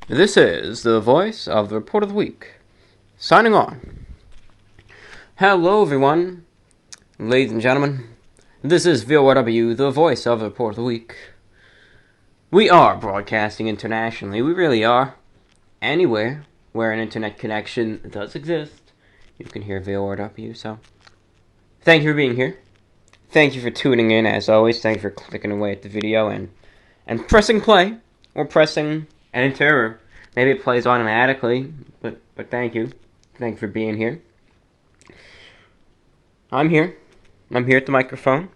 This is the voice of the Report of the Week. Signing on. Hello, everyone. Ladies and gentlemen. This is VORW, the voice of the Report of the Week. We are broadcasting internationally. We really are. Anywhere where an internet connection does exist, you can hear VORW. So, thank you for being here. Thank you for tuning in, as always. Thank you for clicking away at the video and pressing play or pressing enter. Or maybe it plays automatically, but thank you. Thank you for being here. I'm here. I'm here at the microphone.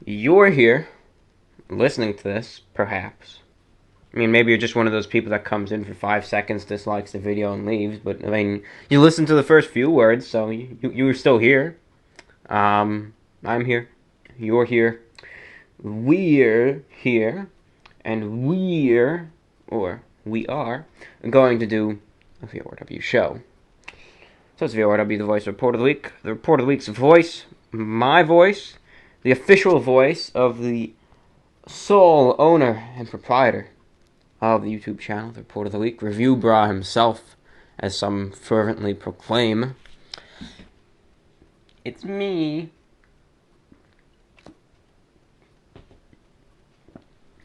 You're here, listening to this, perhaps. I mean, maybe you're just one of those people that comes in for 5 seconds, dislikes the video, and leaves. But, I mean, you listen to the first few words, so you're still here. I'm here. You're here. We're here. And we are going to do a VORW show. So it's VORW, the voice of Report of the Week. The Report of the Week's voice, my voice, the official voice of the sole owner and proprietor of the YouTube channel, the Report of the Week, Review Bra himself, as some fervently proclaim. It's me.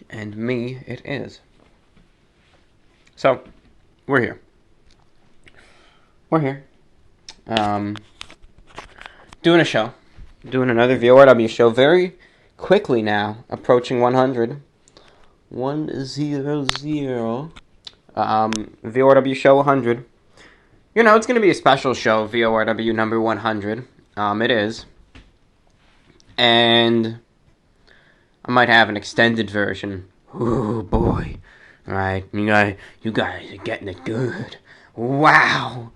And me it is. So, we're here. We're here. Doing a show. Doing another VORW show very quickly now. Approaching 100. 100. VORW show 100. You know, it's going to be a special show, VORW number 100. It is. And I might have an extended version. Ooh, boy. Right, you guys are getting it good. Wow.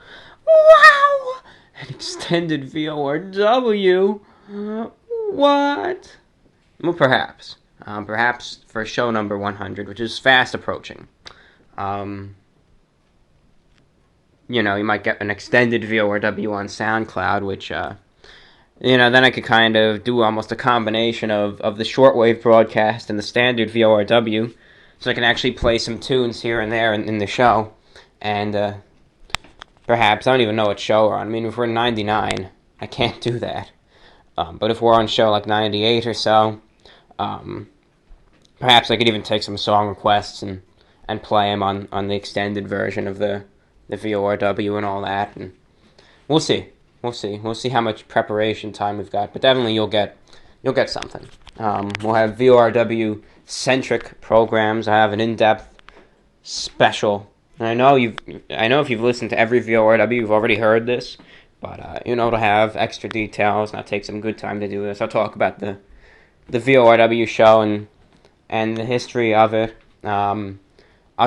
An extended VORW. What? Well, perhaps. Perhaps for show number 100, which is fast approaching. You know, you might get an extended VORW on SoundCloud, which, then I could kind of do almost a combination of the shortwave broadcast and the standard VORW, so I can actually play some tunes here and there in the show, and perhaps, I don't even know what show we're on. I mean, if we're 99, I can't do that, but if we're on show like 98 or so, perhaps I could even take some song requests and play them on the extended version of the VORW and all that, and we'll see. We'll see how much preparation time we've got, but definitely you'll get something. We'll have VORW-centric programs. I have an in-depth special. And I know if you've listened to every VORW, you've already heard this, but it'll have extra details, and I'll take some good time to do this. I'll talk about the VORW show and the history of it. I'll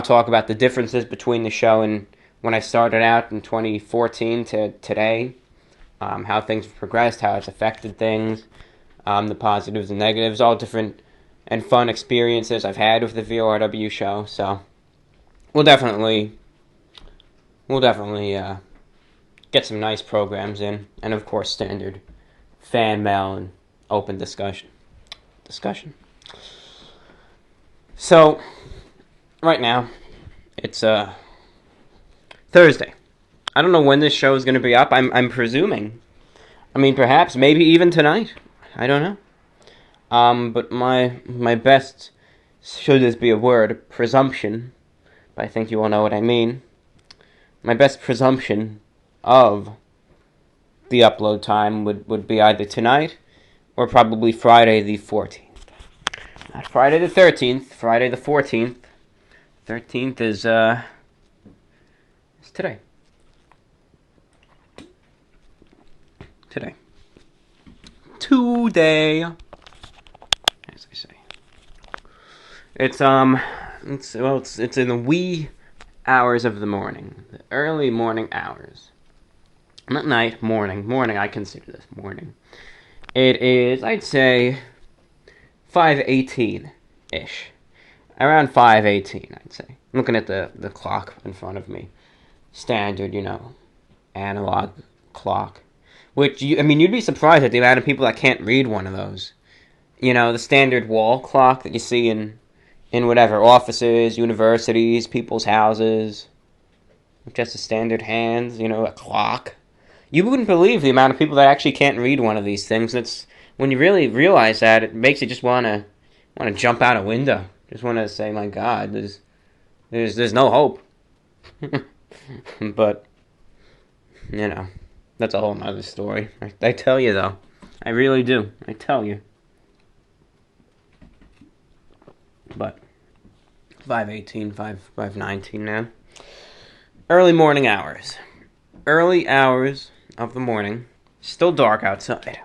talk about the differences between the show and when I started out in 2014 to today. How things have progressed, how it's affected things, the positives and negatives, all different and fun experiences I've had with the VORW show. So we'll definitely get some nice programs in, and of course standard fan mail and open discussion. So right now it's Thursday. I don't know when this show is going to be up. I'm presuming. I mean, perhaps, maybe even tonight. I don't know. But my best, should this be a word, presumption, but I think you all know what I mean. My best presumption of the upload time would be either tonight or probably Friday the 14th. Not Friday the 13th, Friday the 14th. 13th is today. Today, as I say, it's in the wee hours of the morning, the early morning hours, not night, morning. I consider this morning. It is, I'd say, 5:18-ish, around 5:18, I'd say. I'm looking at the clock in front of me, standard, analog clock. Which, you'd be surprised at the amount of people that can't read one of those. The standard wall clock that you see in in whatever, offices, universities, people's houses, just a standard hands, a clock. You wouldn't believe the amount of people that actually can't read one of these things. It's when you really realize that, it makes you just want to jump out a window. Just want to say, my God, there's no hope. But that's a whole nother story. I tell you though, I really do. I tell you. But 5:18, 5:19 now. Early morning hours. Early hours of the morning. Still dark outside.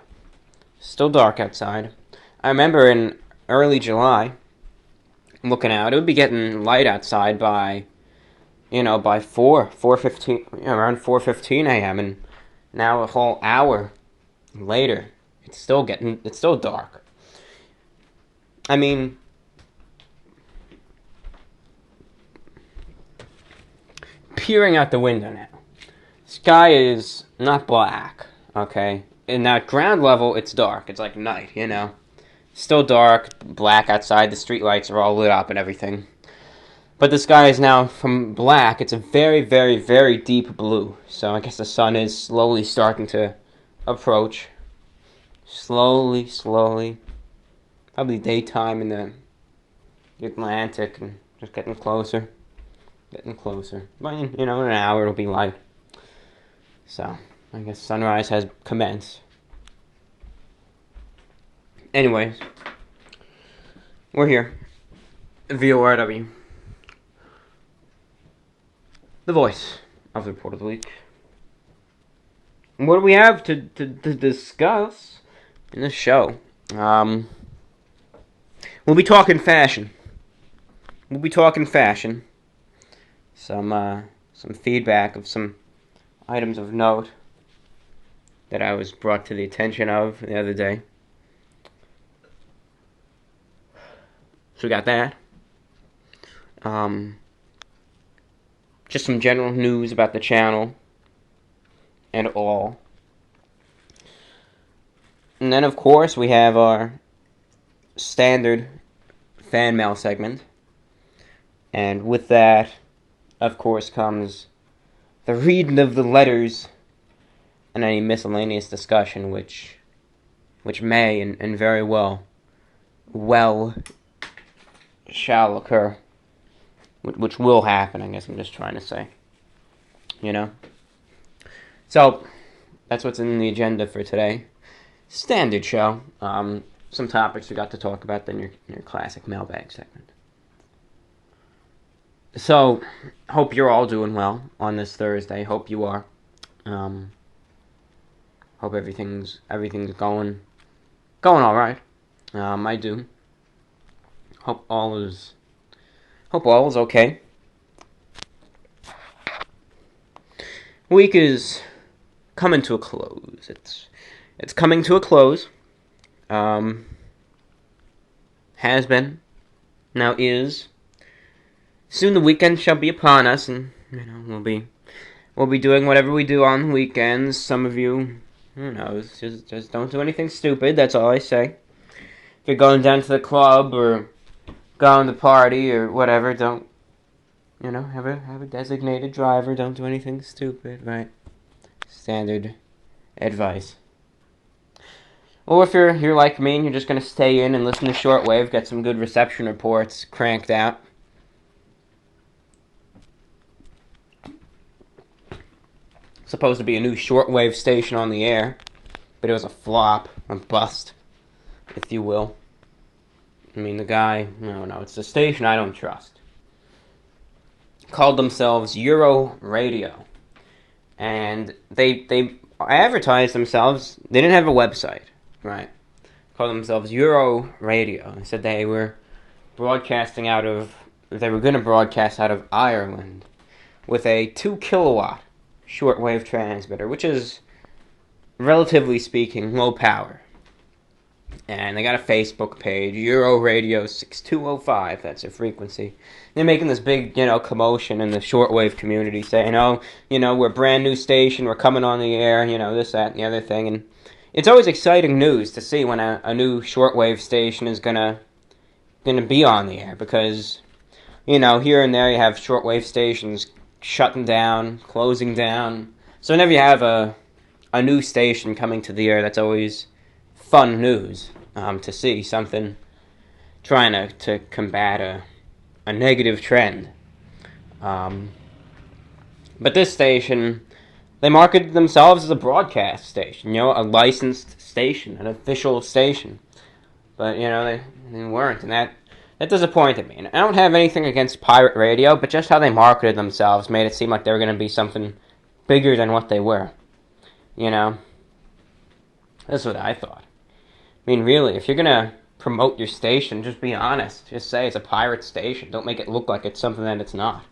I remember in early July, looking out, it would be getting light outside by 4:15, around 4:15 a.m. And now a whole hour later, it's still dark. I mean, peering out the window now, sky is not black, okay? And at ground level, it's dark. It's like night, Still dark, black outside. The streetlights are all lit up and everything. But the sky is now from black. It's a very, very, very deep blue. So I guess the sun is slowly starting to approach. Slowly. Probably daytime in the Atlantic and just getting closer. But, in an hour it'll be light. So, I guess sunrise has commenced. Anyways, we're here. VORW. The voice of the Report of the Week. What do we have to discuss in this show? We'll be talking fashion. Some feedback of some items of note that I was brought to the attention of the other day. So we got that. Just some general news about the channel and all. And then, of course, we have our standard fan mail segment. And with that, of course, comes the reading of the letters and any miscellaneous discussion which may and very well shall occur. Which will happen, I guess I'm just trying to say. So, that's what's in the agenda for today. Standard show. Some topics we got to talk about, then your classic mailbag segment. So, hope you're all doing well on this Thursday. Hope you are. Hope everything's going all right. I do. Hope all is okay. Week is coming to a close. It's coming to a close. Has been. Now is. Soon the weekend shall be upon us, and we'll be doing whatever we do on the weekends. Some of you, who knows, just don't do anything stupid. That's all I say. If you're going down to the club or going to party or whatever, don't have a designated driver. Don't do anything stupid, right? Standard advice. Or if you're like me and you're just gonna stay in and listen to Shortwave, get some good reception reports cranked out. Supposed to be a new Shortwave station on the air, but it was a flop, a bust, if you will. I mean, the guy, no, it's the station I don't trust. Called themselves Euro Radio. And they advertised themselves, they didn't have a website, right? Called themselves Euro Radio. They said they were going to broadcast out of Ireland with a 2 kilowatt shortwave transmitter, which is, relatively speaking, low power. And they got a Facebook page, Euro Radio 6205, that's their frequency. They're making this big, commotion in the shortwave community, saying, we're a brand new station, we're coming on the air, this, that, and the other thing. And it's always exciting news to see when a new shortwave station is gonna going to be on the air because, here and there you have shortwave stations shutting down, closing down. So whenever you have a new station coming to the air, that's always fun news to see something trying to combat a negative trend. But this station, they marketed themselves as a broadcast station, a licensed station, an official station. But, they weren't, and that disappointed me. And I don't have anything against pirate radio, but just how they marketed themselves made it seem like they were going to be something bigger than what they were. That's what I thought. I mean, really, if you're going to promote your station, just be honest. Just say it's a pirate station. Don't make it look like it's something that it's not.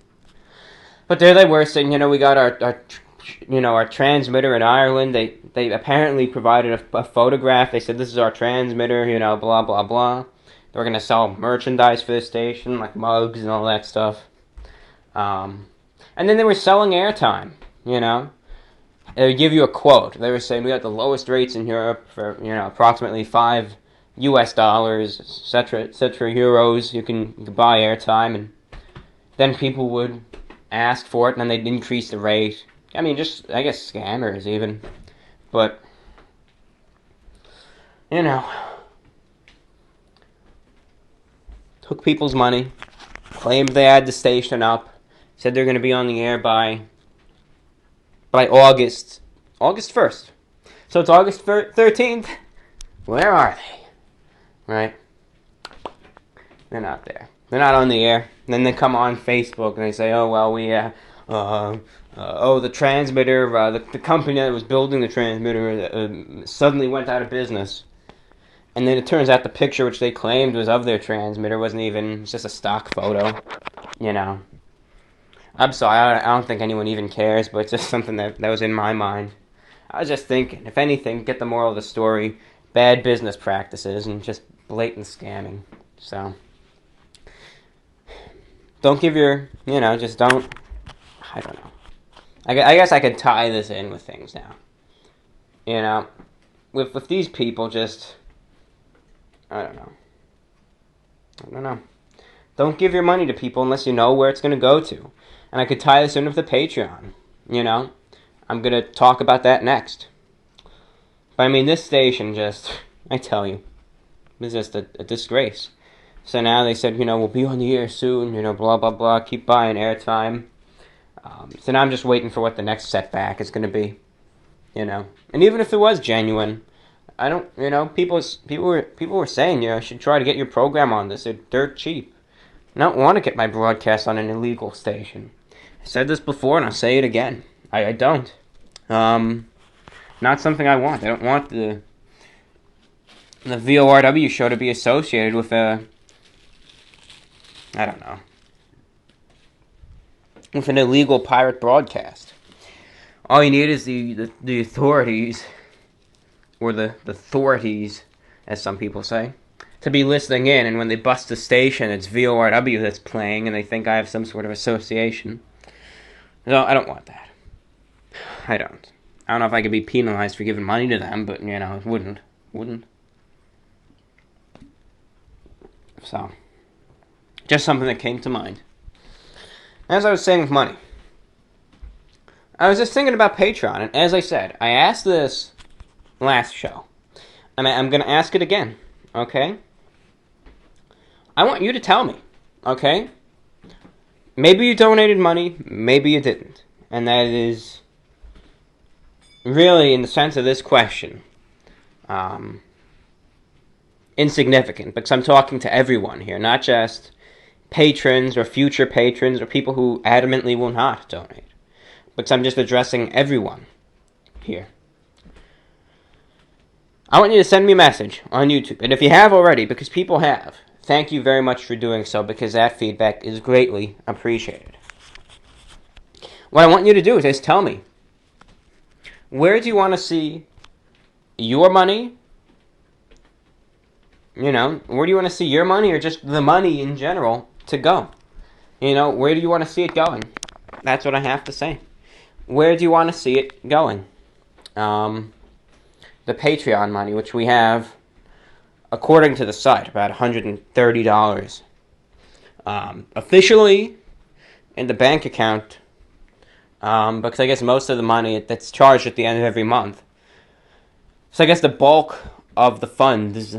But there they were saying, we got our transmitter in Ireland. They apparently provided a photograph. They said, this is our transmitter, blah, blah, blah. They were going to sell merchandise for this station, like mugs and all that stuff. And then they were selling airtime, They would give you a quote. They were saying, we got the lowest rates in Europe for, approximately $5, etc., euros. You can buy airtime, and then people would ask for it, and then they'd increase the rate. I mean, just, I guess, scammers even. But, took people's money, claimed they had the station up, said they're going to be on the air by August 1st. So it's August 13th. Where are they? Right? They're not there. They're not on the air. Then they come on Facebook and they say, oh, well, the transmitter, the company that was building the transmitter suddenly went out of business. And then it turns out the picture which they claimed was of their transmitter wasn't even, it's just a stock photo, I'm sorry, I don't think anyone even cares, but it's just something that was in my mind. I was just thinking, if anything, get the moral of the story, bad business practices and just blatant scamming. So, don't give your, just don't, I don't know. I guess I could tie this in with things now. With these people, just, I don't know. Don't give your money to people unless you know where it's going to go to. And I could tie this in with the Patreon, I'm going to talk about that next. But I mean, this station just, I tell you, is just a disgrace. So now they said, we'll be on the air soon, blah, blah, blah, keep buying airtime. So now I'm just waiting for what the next setback is going to be, And even if it was genuine, I don't, people were saying, I should try to get your program on this. They're dirt cheap. I don't want to get my broadcast on an illegal station. I said this before and I'll say it again. I don't. Not something I want. I don't want the VORW show to be associated with with an illegal pirate broadcast. All you need is the authorities, or the authorities, as some people say, to be listening in, and when they bust the station, it's VORW that's playing, and they think I have some sort of association. No, I don't want that. I don't. I don't know if I could be penalized for giving money to them, but, it wouldn't. So, just something that came to mind. As I was saying with money, I was just thinking about Patreon, and as I said, I asked this last show, and I'm going to ask it again, okay? I want you to tell me, okay? Maybe you donated money, maybe you didn't. And that is really, in the sense of this question, insignificant. Because I'm talking to everyone here, not just patrons or future patrons or people who adamantly will not donate. Because I'm just addressing everyone here. I want you to send me a message on YouTube. And if you have already, because people have, thank you very much for doing so, because that feedback is greatly appreciated. What I want you to do is just tell me, where do you want to see your money? Where do you want to see your money, or just the money in general, to go? Where do you want to see it going? That's what I have to say. Where do you want to see it going? The Patreon money, which we have according to the site, about $130. Officially, in the bank account, because I guess most of the money that's charged at the end of every month. So I guess the bulk of the funds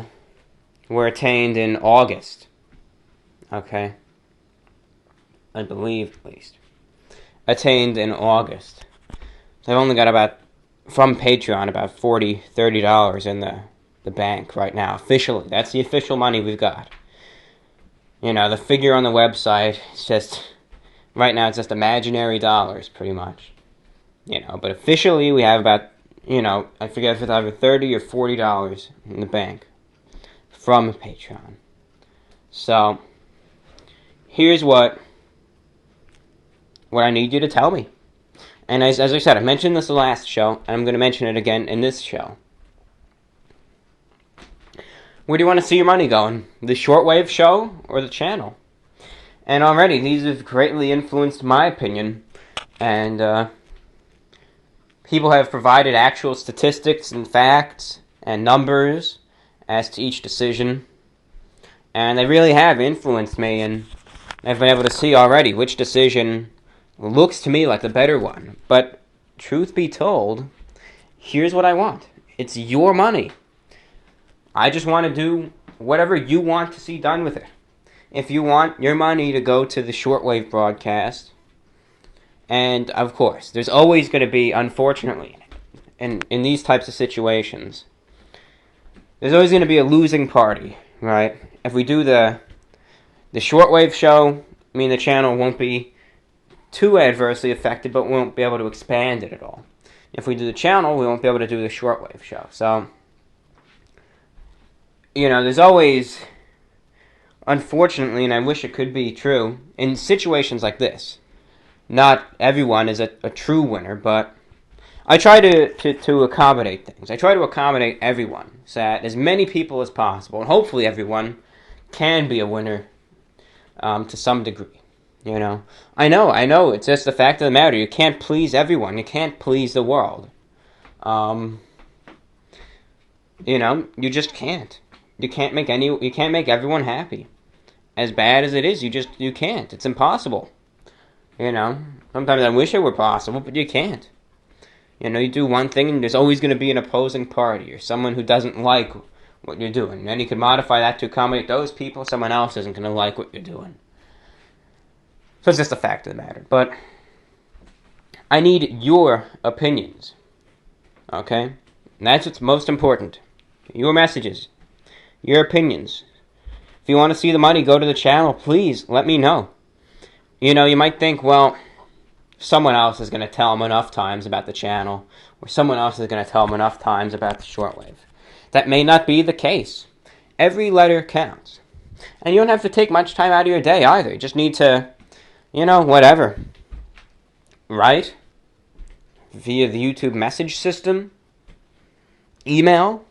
were attained in August. Okay. I believe, at least. Attained in August. So I've only got about, from Patreon, about $30 in the bank right now, officially. That's the official money we've got. You know, the figure on the website is just, right now it's just imaginary dollars, pretty much. You know, but officially we have about, you know, I forget if it's either $30 or $40 in the bank from Patreon. So, here's what I need you to tell me. And as I said, I mentioned this the last show, and I'm going to mention it again in this show. Where do you want to see your money going? The Shortwave show or the channel? And already, these have greatly influenced my opinion. And people have provided actual statistics and facts and numbers as to each decision. And they really have influenced me, and I've been able to see already which decision looks to me like the better one. But truth be told, here's what I want. It's your money. I just want to do whatever you want to see done with it. If you want your money to go to the Shortwave broadcast, and of course, there's always going to be, unfortunately, in these types of situations, there's always going to be a losing party, right? If we do the Shortwave show, I mean, the channel won't be too adversely affected, but we won't be able to expand it at all. If we do the channel, we won't be able to do the Shortwave show. So, you know, there's always, unfortunately, and I wish it could be true, in situations like this, not everyone is a true winner, but I try to accommodate things. I try to accommodate everyone, so that as many people as possible, and hopefully everyone can be a winner to some degree. You know, I know. It's just the fact of the matter. You can't please everyone. You can't please the world. You know, you just can't. You can't make everyone happy. As bad as it is, you can't. It's impossible. You know, sometimes I wish it were possible, but you can't. You know, you do one thing and there's always going to be an opposing party or someone who doesn't like what you're doing. And then you can modify that to accommodate those people. Someone else isn't going to like what you're doing. So it's just a fact of the matter. But I need your opinions. Okay? And that's what's most important. Your messages. Your opinions. If you want to see the money go to the channel, please let me know. You know, you might think, well, someone else is going to tell them enough times about the channel, or someone else is going to tell them enough times about the Shortwave. That may not be the case. Every letter counts. And you don't have to take much time out of your day either. You just need to, you know, whatever. Write via the YouTube message system, email,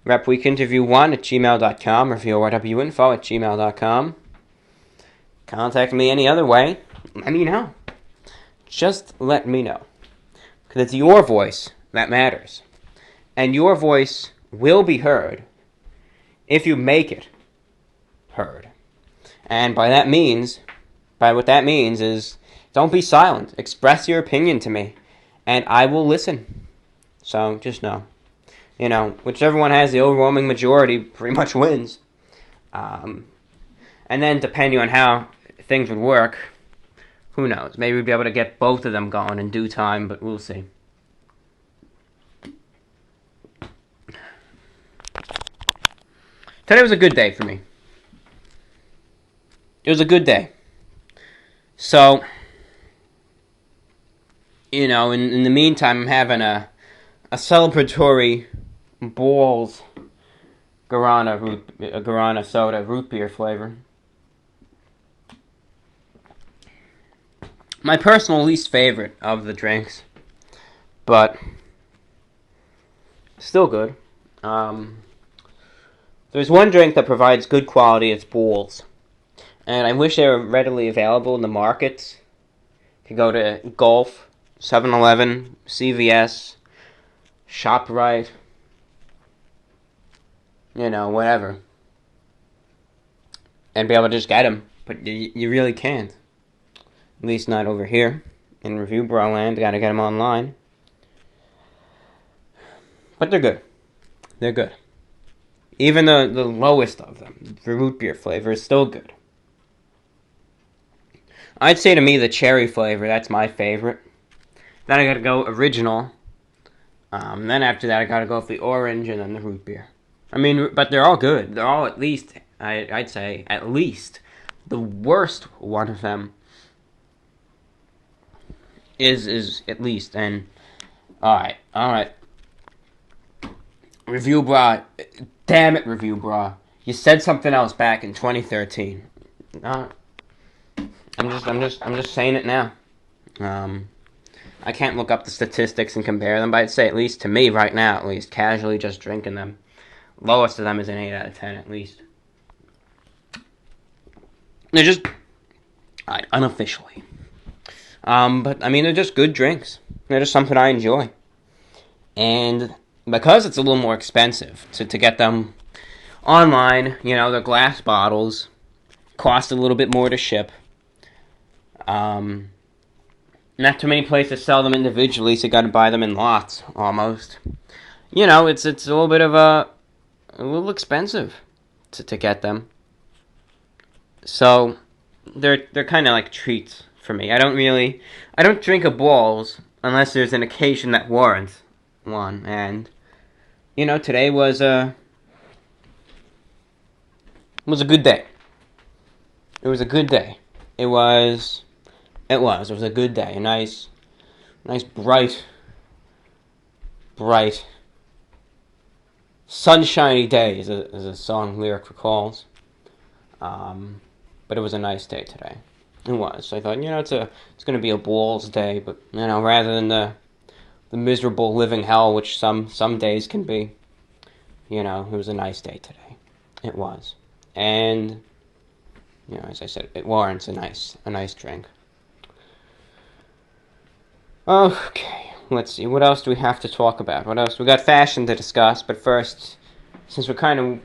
repweekinterview1@gmail.com, or VORWinfo@gmail.com. Contact me any other way. Let me know. Just let me know. Because it's your voice that matters. And your voice will be heard if you make it heard. And by what that means is, don't be silent. Express your opinion to me. And I will listen. So, just know. You know, whichever one has the overwhelming majority pretty much wins. And then, depending on how things would work, who knows? Maybe we'd be able to get both of them going in due time, but we'll see. Today was a good day for me. It was a good day. So, you know, in the meantime, I'm having a celebratory Balls Guarana soda, root beer flavor. My personal least favorite of the drinks, but still good. There's one drink that provides good quality, it's Balls. And I wish they were readily available in the markets. You could go to Gulf, 7-Eleven, CVS, ShopRite. whatever, and be able to just get them. But you really can't. At least not over here in Review Bro land. Gotta get them online. But they're good. They're good. Even the lowest of them, the root beer flavor, is still good. I'd say to me the cherry flavor, that's my favorite. Then I gotta go original. Then after that I gotta go with the orange and then the root beer. I mean, but they're all good. They're all at least, I'd say, at least. The worst one of them is at least. And, alright. Review Bra. Damn it, Review Bra. You said something else back in 2013. I'm just saying it now. I can't look up the statistics and compare them, but I'd say at least to me right now, at least, casually just drinking them, lowest of them is an 8 out of 10 at least. They're just, unofficially. But I mean, they're just good drinks. They're just something I enjoy. And because it's a little more expensive to get them online, the glass bottles cost a little bit more to ship. Not too many places sell them individually, so you gotta buy them in lots, almost. It's a little bit of a little expensive to get them. So, they're kind of like treats for me. I don't drink a balls unless there's an occasion that warrants one, and, today was a good day. It was a good day. It was a good day. A nice bright, sunshiny day, as a song lyric recalls. But it was a nice day today. It was. So I thought, it's going to be a balls day, but, rather than the miserable living hell which some days can be, it was a nice day today. It was. And, as I said, it warrants a nice drink. Okay, let's see. What else do we have to talk about? What else? We got fashion to discuss, but first, since we're talking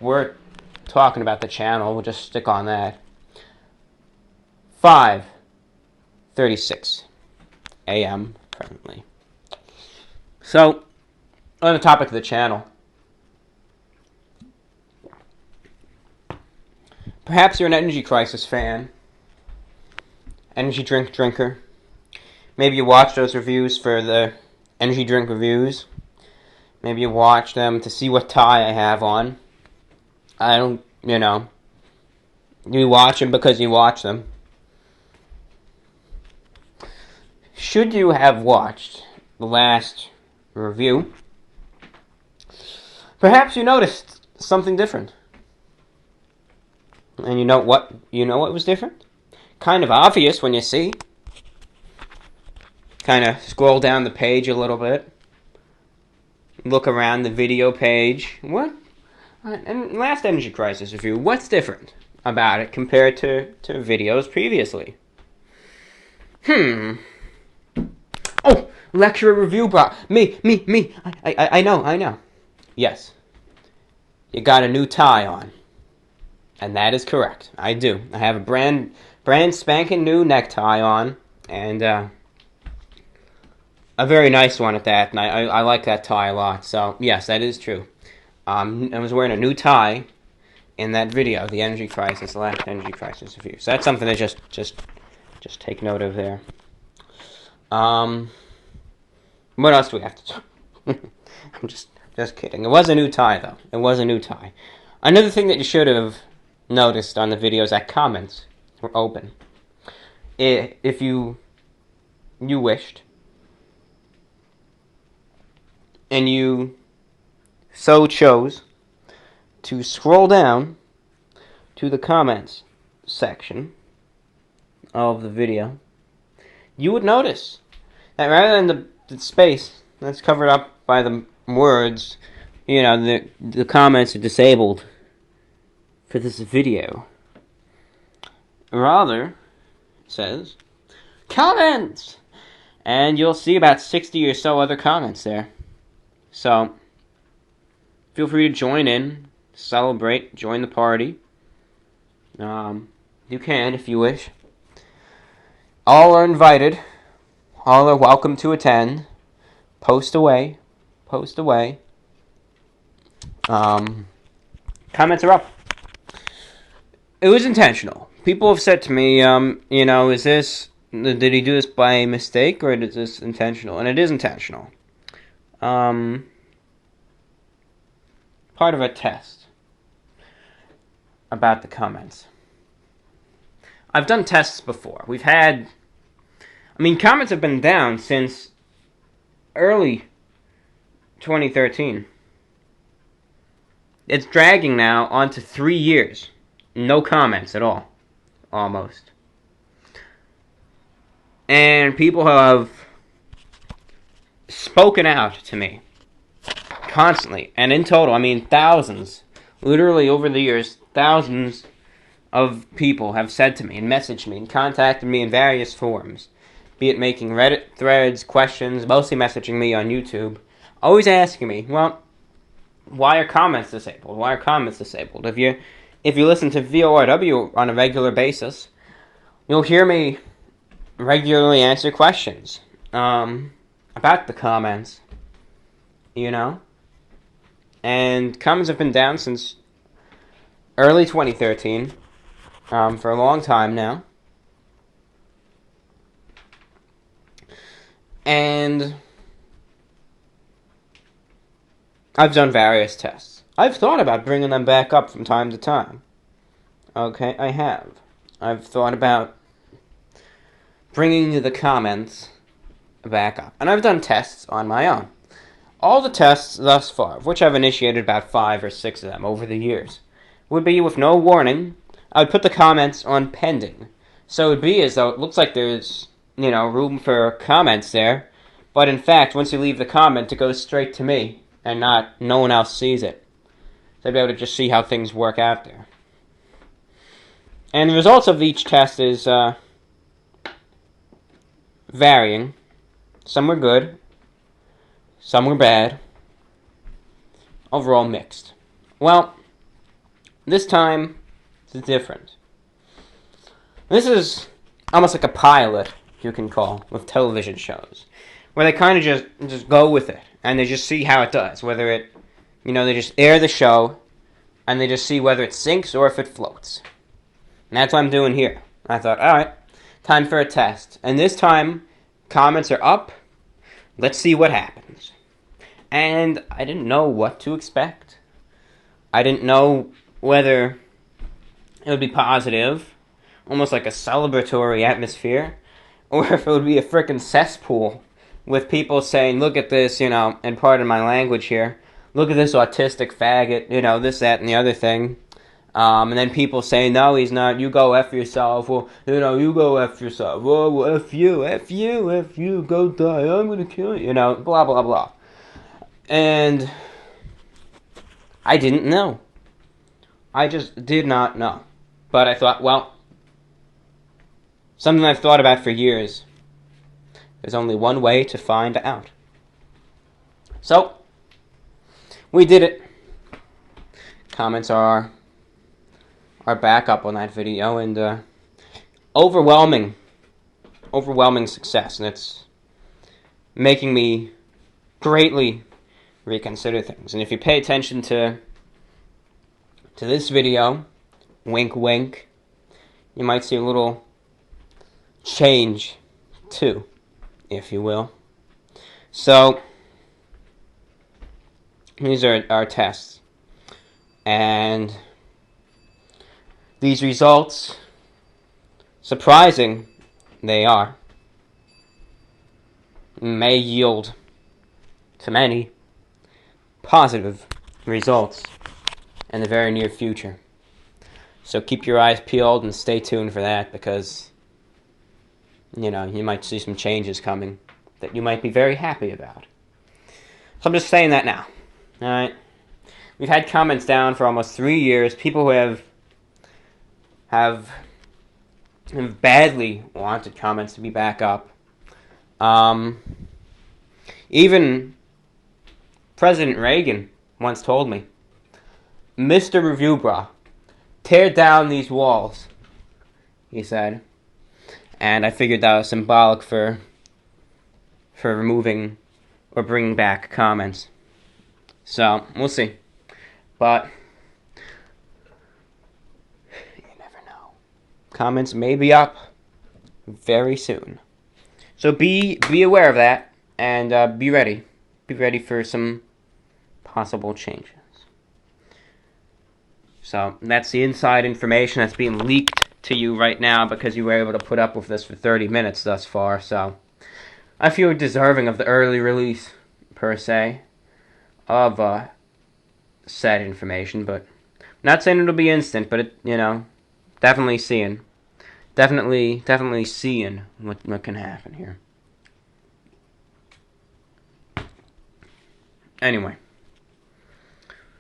about the channel, we'll just stick on that. 5:36 a.m. currently. So, on the topic of the channel, perhaps you're an Energy Crisis fan, energy drink drinker. Maybe you watch those reviews for the energy drink reviews. Maybe you watch them to see what tie I have on. I don't, you watch them because you watch them. Should you have watched the last review, perhaps you noticed something different. And you know what was different? Kind of obvious when you see. Kind of scroll down the page a little bit. Look around the video page. What? And last Energy Crisis review, what's different about it compared to videos previously? Oh, lecturer review brought me. I know. Yes. You got a new tie on. And that is correct. I do. I have a brand spanking new necktie on, and a very nice one at that, and I like that tie a lot. So, yes, that is true. I was wearing a new tie in that video, the Energy Crisis, the last Energy Crisis review. So that's something to just take note of there. What else do we have to talk? I'm just kidding. It was a new tie, though. It was a new tie. Another thing that you should have noticed on the video is that comments were open. If you wished, and you so chose to scroll down to the comments section of the video, you would notice that rather than the space that's covered up by the words, the comments are disabled for this video. Rather, it says, comments! And you'll see about 60 or so other comments there. So, feel free to join in celebrate, join the party. You can if you wish. All are invited. All are welcome to attend. Post away. Post away. Comments are up. It was intentional. People have said to me, is this, did he do this by mistake or is this intentional? And it is intentional. Part of a test about the comments. I've done tests before. Comments have been down since early 2013. It's dragging now on to 3 years. No comments at all. Almost. And people have spoken out to me constantly. And in total, thousands. Literally over the years, thousands of people have said to me and messaged me and contacted me in various forms. Be it making Reddit threads, questions, mostly messaging me on YouTube. Always asking me, well, why are comments disabled? Why are comments disabled? If you listen to VORW on a regular basis, you'll hear me regularly answer questions about the comments, And comments have been down since early 2013, for a long time now. And I've done various tests. I've thought about bringing them back up from time to time. Okay, I have. I've thought about bringing the comments back up. And I've done tests on my own. All the tests thus far, of which I've initiated about 5 or 6 of them over the years, would be with no warning. I would put the comments on pending. So it would be as though it looks like there's, room for comments there. But in fact, once you leave the comment, it goes straight to me. And no one else sees it. So I'd be able to just see how things work out there. And the results of each test is varying. Some were good. Some were bad. Overall mixed. Well, this time it's different. This is almost like a pilot, you can call, with television shows, where they kind of just go with it, and they just see how it does, whether it, they just air the show, and they just see whether it sinks or if it floats. And that's what I'm doing here. I thought, alright, time for a test. And this time, comments are up. Let's see what happens. And I didn't know what to expect. I didn't know whether it would be positive, almost like a celebratory atmosphere, or if it would be a frickin' cesspool with people saying, look at this, and pardon my language here, look at this autistic faggot, this, that, and the other thing. And then people say, no, he's not, you go F yourself, well, you go F yourself, well, F you, go die, I'm gonna kill you, blah, blah, blah. And I didn't know. I just did not know. But I thought, well, something I've thought about for years. There's only one way to find out. So, we did it. Comments are back up on that video, and overwhelming success, and it's making me greatly reconsider things. And if you pay attention to this video, wink wink, you might see a little change too, if you will. So these are our tests, and these results, surprising they are, may yield to many positive results in the very near future. So keep your eyes peeled and stay tuned for that, because you might see some changes coming that you might be very happy about. So I'm just saying that now. Alright? We've had comments down for almost 3 years. People who have badly wanted comments to be back up. Even President Reagan once told me Mr. Review Bra, tear down these walls, he said. And I figured that was symbolic for removing or bringing back comments. So, we'll see. But you never know. Comments may be up very soon. So be aware of that, and be ready. Be ready for some possible changes. So that's the inside information that's being leaked to you right now because you were able to put up with this for 30 minutes thus far. So I feel deserving of the early release, per se, of said information. But I'm not saying it'll be instant, but it, definitely seeing what can happen here. Anyway,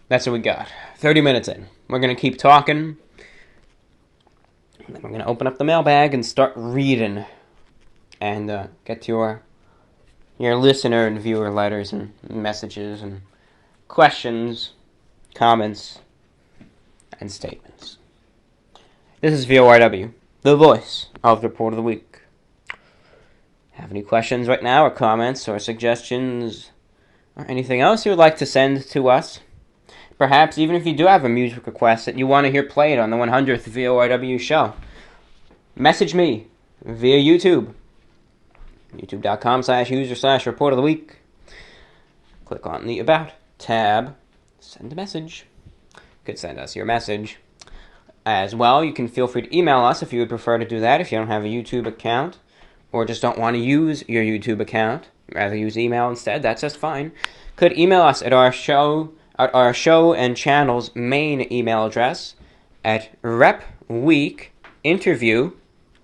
that's what we got. 30 minutes in. We're going to keep talking. And then we're going to open up the mailbag and start reading. And get to your listener and viewer letters and messages and questions, comments, and statements. This is VORW, the voice of the Report of the Week. Have any questions right now, or comments, or suggestions, or anything else you would like to send to us? Perhaps even if you do have a music request that you want to hear played on the 100th VORW show, message me via YouTube. YouTube.com/user/report of the week. Click on the About tab. Send a message. You could send us your message. As well, you can feel free to email us if you would prefer to do that if you don't have a YouTube account or just don't want to use your YouTube account. Rather use email instead. That's just fine. Could email us at our show and channel's main email address at repweekinterview,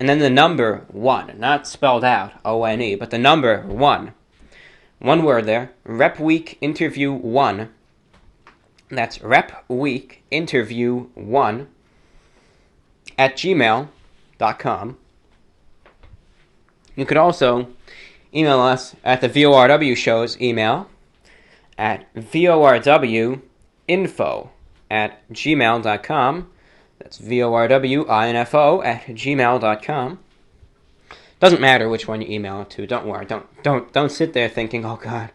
and then the number 1, not spelled out, O-N-E, but the number 1. One word there, repweekinterview1. That's repweekinterview1 at gmail.com. You could also email us at the VORW show's email at vorwinfo@gmail.com. That's vorwinfo at gmail.com. Doesn't matter which one you email it to. Don't worry. Don't sit there thinking, oh God,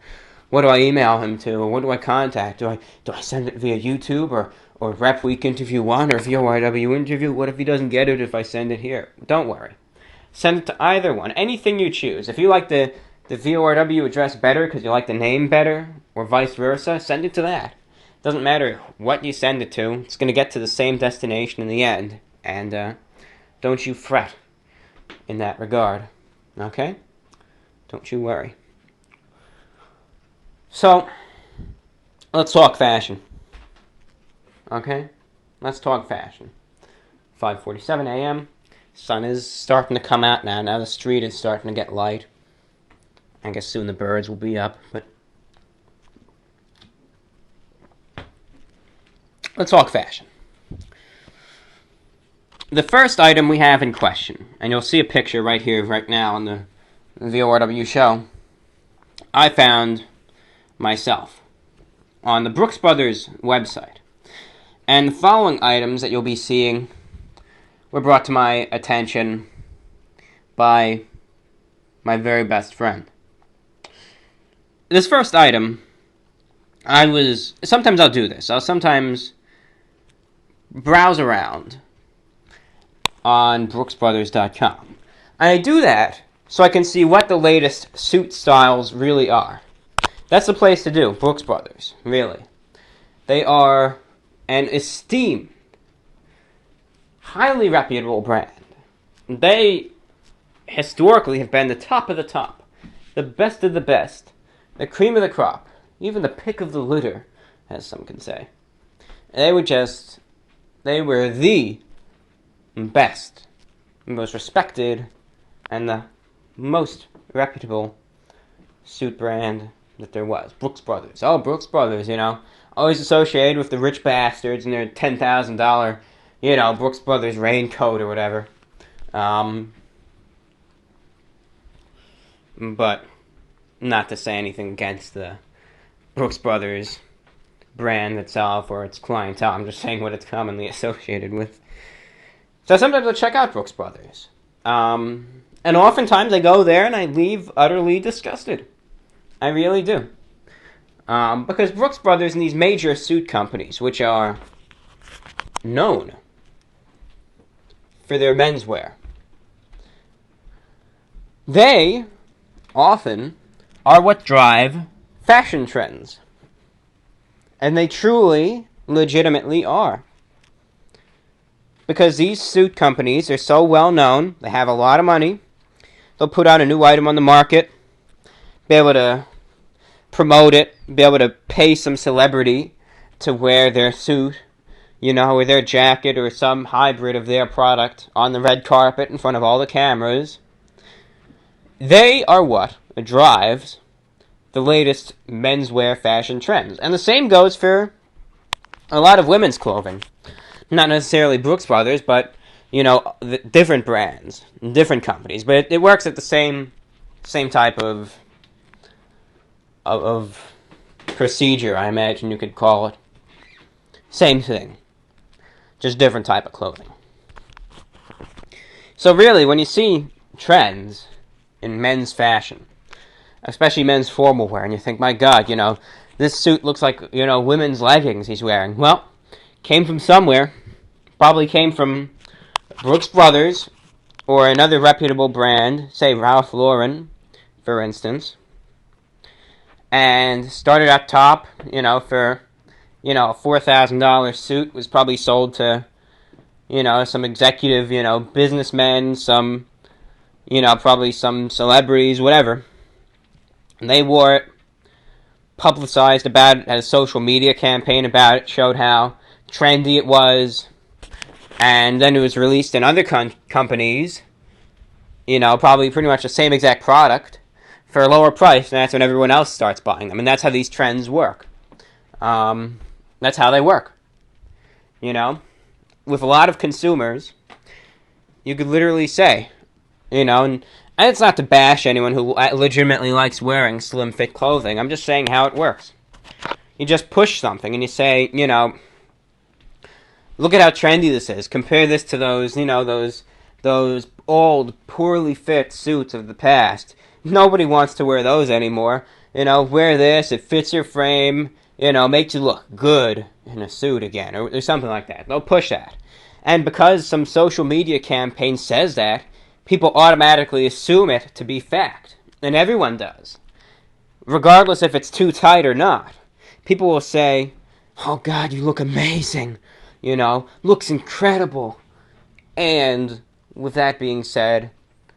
what do I email him to? Or what do I contact? Do I send it via YouTube or Rep Week Interview 1 or VORW Interview? What if he doesn't get it if I send it here? Don't worry. Send it to either one. Anything you choose. If you like the VORW address better because you like the name better, or vice versa, send it to that. Doesn't matter what you send it to. It's going to get to the same destination in the end. And don't you fret in that regard. Okay? Don't you worry. So, let's talk fashion. Okay? Let's talk fashion. 5:47 a.m. Sun is starting to come out now. Now the street is starting to get light. I guess soon the birds will be up, but let's talk fashion. The first item we have in question, and you'll see a picture right here, right now on the VORW show, I found myself on the Brooks Brothers website. And the following items that you'll be seeing were brought to my attention by my very best friend. This first item, sometimes I'll do this. I'll sometimes browse around on brooksbrothers.com. And I do that so I can see what the latest suit styles really are. That's the place to do, Brooks Brothers, really. They are an esteemed, highly reputable brand. They historically have been the top of the top, the best of the best, the cream of the crop, even the pick of the litter, as some can say. They were the best, most respected, and the most reputable suit brand that there was. Brooks Brothers. Oh, Brooks Brothers, always associated with the rich bastards and their $10,000, Brooks Brothers raincoat or whatever. But not to say anything against the Brooks Brothers brand itself or its clientele. I'm just saying what it's commonly associated with. So sometimes I'll check out Brooks Brothers. And oftentimes I go there and I leave utterly disgusted. I really do. Because Brooks Brothers and these major suit companies, which are known for their menswear, they often are what drive fashion trends. And they truly, legitimately are. Because these suit companies are so well known, they have a lot of money, they'll put out a new item on the market, be able to promote it, be able to pay some celebrity to wear their suit, or their jacket or some hybrid of their product on the red carpet in front of all the cameras. They are what drives the latest menswear fashion trends. And the same goes for a lot of women's clothing. Not necessarily Brooks Brothers, but, different brands, different companies. But it works at the same type of procedure, I imagine you could call it. Same thing. Just different type of clothing. So really, when you see trends in men's fashion, especially men's formal wear, and you think, my God, this suit looks like, women's leggings he's wearing. Well, came from somewhere. Probably came from Brooks Brothers or another reputable brand, say Ralph Lauren, for instance. And started up top, for, a $4,000 suit was probably sold to, some executive, businessmen, some, probably some celebrities, whatever. And they wore it, publicized about it, had a social media campaign about it, showed how trendy it was, and then it was released in other companies, probably pretty much the same exact product, for a lower price, and that's when everyone else starts buying them, and that's how these trends work. That's how they work. With a lot of consumers, you could literally say, and it's not to bash anyone who legitimately likes wearing slim-fit clothing. I'm just saying how it works. You just push something and you say, look at how trendy this is. Compare this to those, those old, poorly fit suits of the past. Nobody wants to wear those anymore. Wear this, it fits your frame, makes you look good in a suit again, or something like that. They'll push that. And because some social media campaign says that, people automatically assume it to be fact. And everyone does. Regardless if it's too tight or not. People will say, oh God, you look amazing. Looks incredible. And with that being said,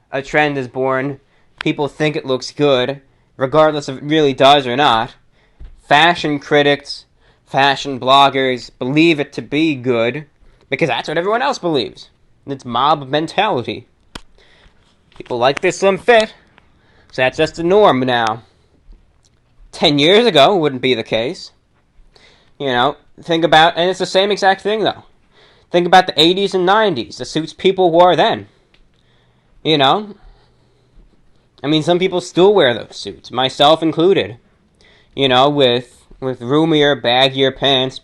a trend is born. People think it looks good, regardless if it really does or not. Fashion critics, fashion bloggers believe it to be good because that's what everyone else believes. It's mob mentality. People like their slim fit, so that's just the norm now. 10 years ago wouldn't be the case. Think about, and it's the same exact thing though. Think about the 80s and 90s, the suits people wore then. Some people still wear those suits, myself included. With roomier, baggier pants,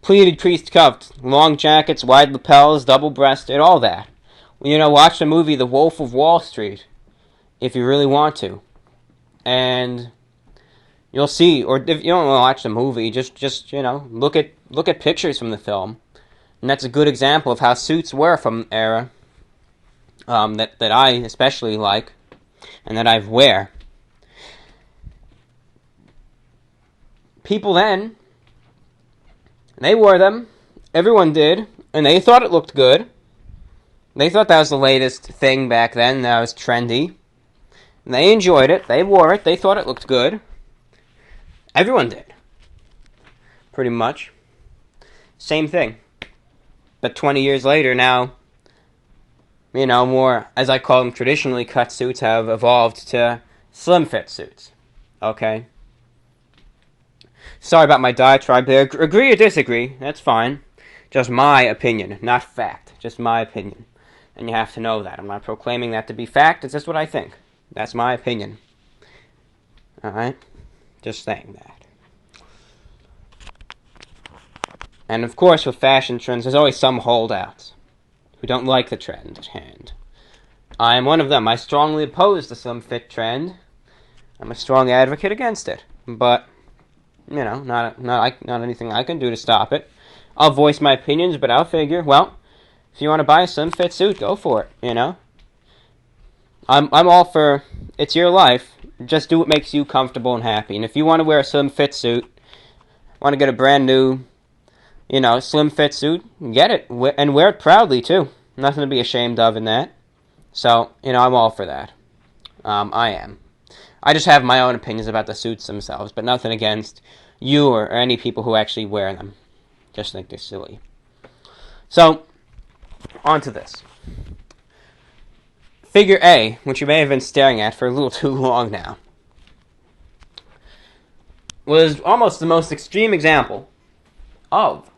pleated creased cuffs, long jackets, wide lapels, double-breasted, all that. Watch the movie The Wolf of Wall Street, if you really want to. And you'll see, or if you don't want to watch the movie, just look at pictures from the film. And that's a good example of how suits were from the era that I especially like, and that I wear. People then, they wore them, everyone did, and they thought it looked good. They thought that was the latest thing back then, that was trendy. And they enjoyed it, they wore it, they thought it looked good. Everyone did. Pretty much. Same thing. But 20 years later now, more, as I call them, traditionally cut suits have evolved to slim fit suits. Okay? Sorry about my diatribe there. Agree or disagree, that's fine. Just my opinion, not fact. Just my opinion. And you have to know that. I'm not proclaiming that to be fact, it's just what I think. That's my opinion. Alright? Just saying that. And of course, with fashion trends, there's always some holdouts who don't like the trend at hand. I am one of them. I strongly oppose the slim fit trend. I'm a strong advocate against it. But, not anything I can do to stop it. I'll voice my opinions, but I'll figure, well, if you want to buy a slim fit suit, go for it, I'm all for, it's your life. Just do what makes you comfortable and happy. And if you want to wear a slim fit suit, want to get a brand new, slim fit suit, get it. And wear it proudly, too. Nothing to be ashamed of in that. So, I'm all for that. I am. I just have my own opinions about the suits themselves, but nothing against you or any people who actually wear them. Just think they're silly. So, on to this. Figure A, which you may have been staring at for a little too long now, was almost the most extreme example of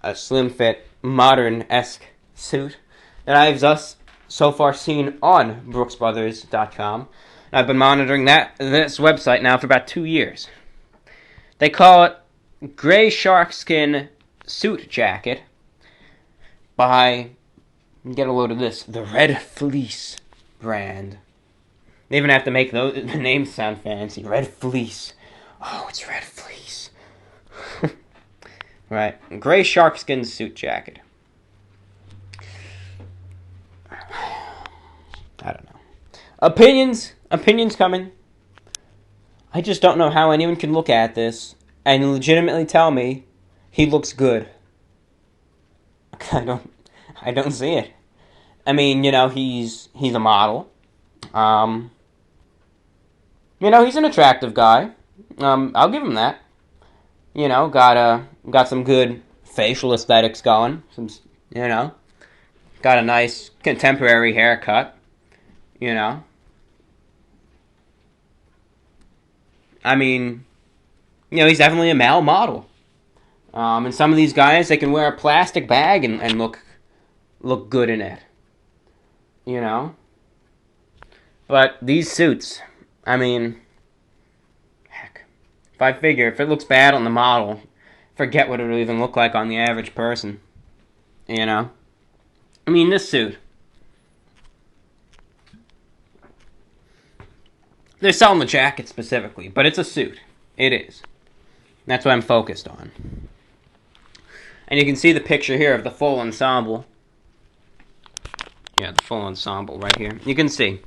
a slim-fit, modern-esque suit that I've thus so far seen on brooksbrothers.com. I've been monitoring this website now for about 2 years. They call it Gray Sharkskin Suit Jacket by, get a load of this, the Red Fleece brand. They even have to make the names sound fancy. Red Fleece. Oh, it's Red Fleece. Right. Gray Sharkskin Suit Jacket. I don't know. Opinions coming. I just don't know how anyone can look at this and legitimately tell me he looks good. I don't see it. I mean, he's a model. He's an attractive guy. I'll give him that. Got some good facial aesthetics going. Got a nice contemporary haircut. I mean, he's definitely a male model. And some of these guys, they can wear a plastic bag and look good in it. But these suits, I mean, heck. If it looks bad on the model, forget what it'll even look like on the average person. I mean, this suit. They're selling the jacket specifically, but it's a suit. It is. That's what I'm focused on. And you can see the picture here of the full ensemble. Yeah, the full ensemble right here. You can see.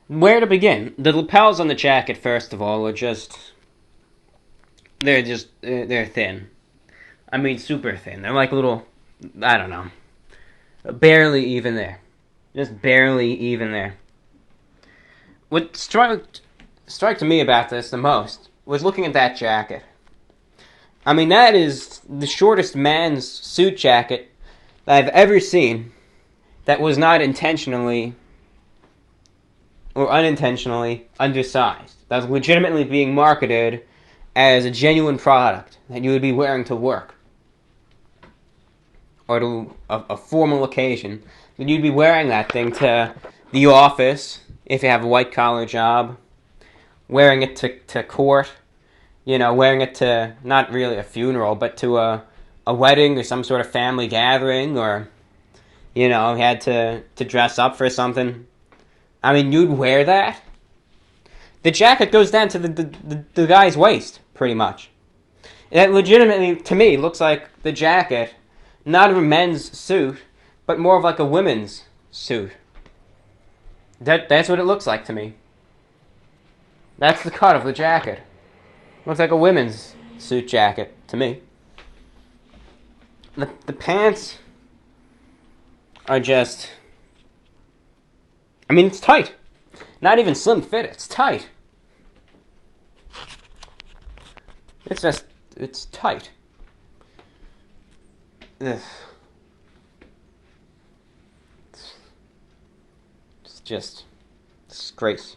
Where to begin? The lapels on the jacket, first of all, are they're thin. I mean, super thin. They're like little, I don't know, barely even there. Just barely even there. What struck to me about this the most was looking at that jacket. I mean, that is the shortest man's suit jacket that I've ever seen that was not intentionally or unintentionally undersized. That was legitimately being marketed as a genuine product that you would be wearing to work or to a formal occasion. That you'd be wearing that thing to the office if you have a white-collar job, wearing it to court, wearing it to, not really a funeral, but to a wedding or some sort of family gathering, or, had to dress up for something. I mean, you'd wear that. The jacket goes down to the guy's waist, pretty much. That legitimately, to me, looks like the jacket, not of a men's suit, but more of like a women's suit. That's what it looks like to me. That's the cut of the jacket. Looks like a women's suit jacket to me. The pants are just, I mean, it's tight. Not even slim fit, it's tight. It's tight. Ugh. It's just disgrace.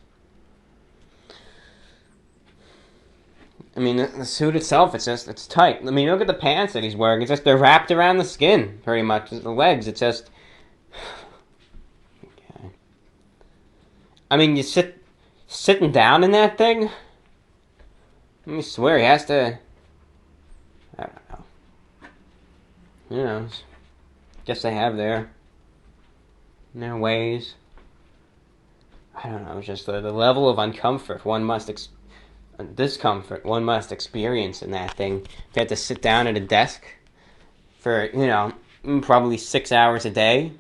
I mean, the suit itself, it's tight. I mean, look at the pants that he's wearing. They're wrapped around the skin, pretty much. The legs, it's just, okay. I mean, you sitting down in that thing? Let me swear, he has to I don't know. Who knows? Guess they have their ways. I don't know. Just the level of discomfort one must experience in that thing. They have to sit down at a desk for probably 6 hours a day,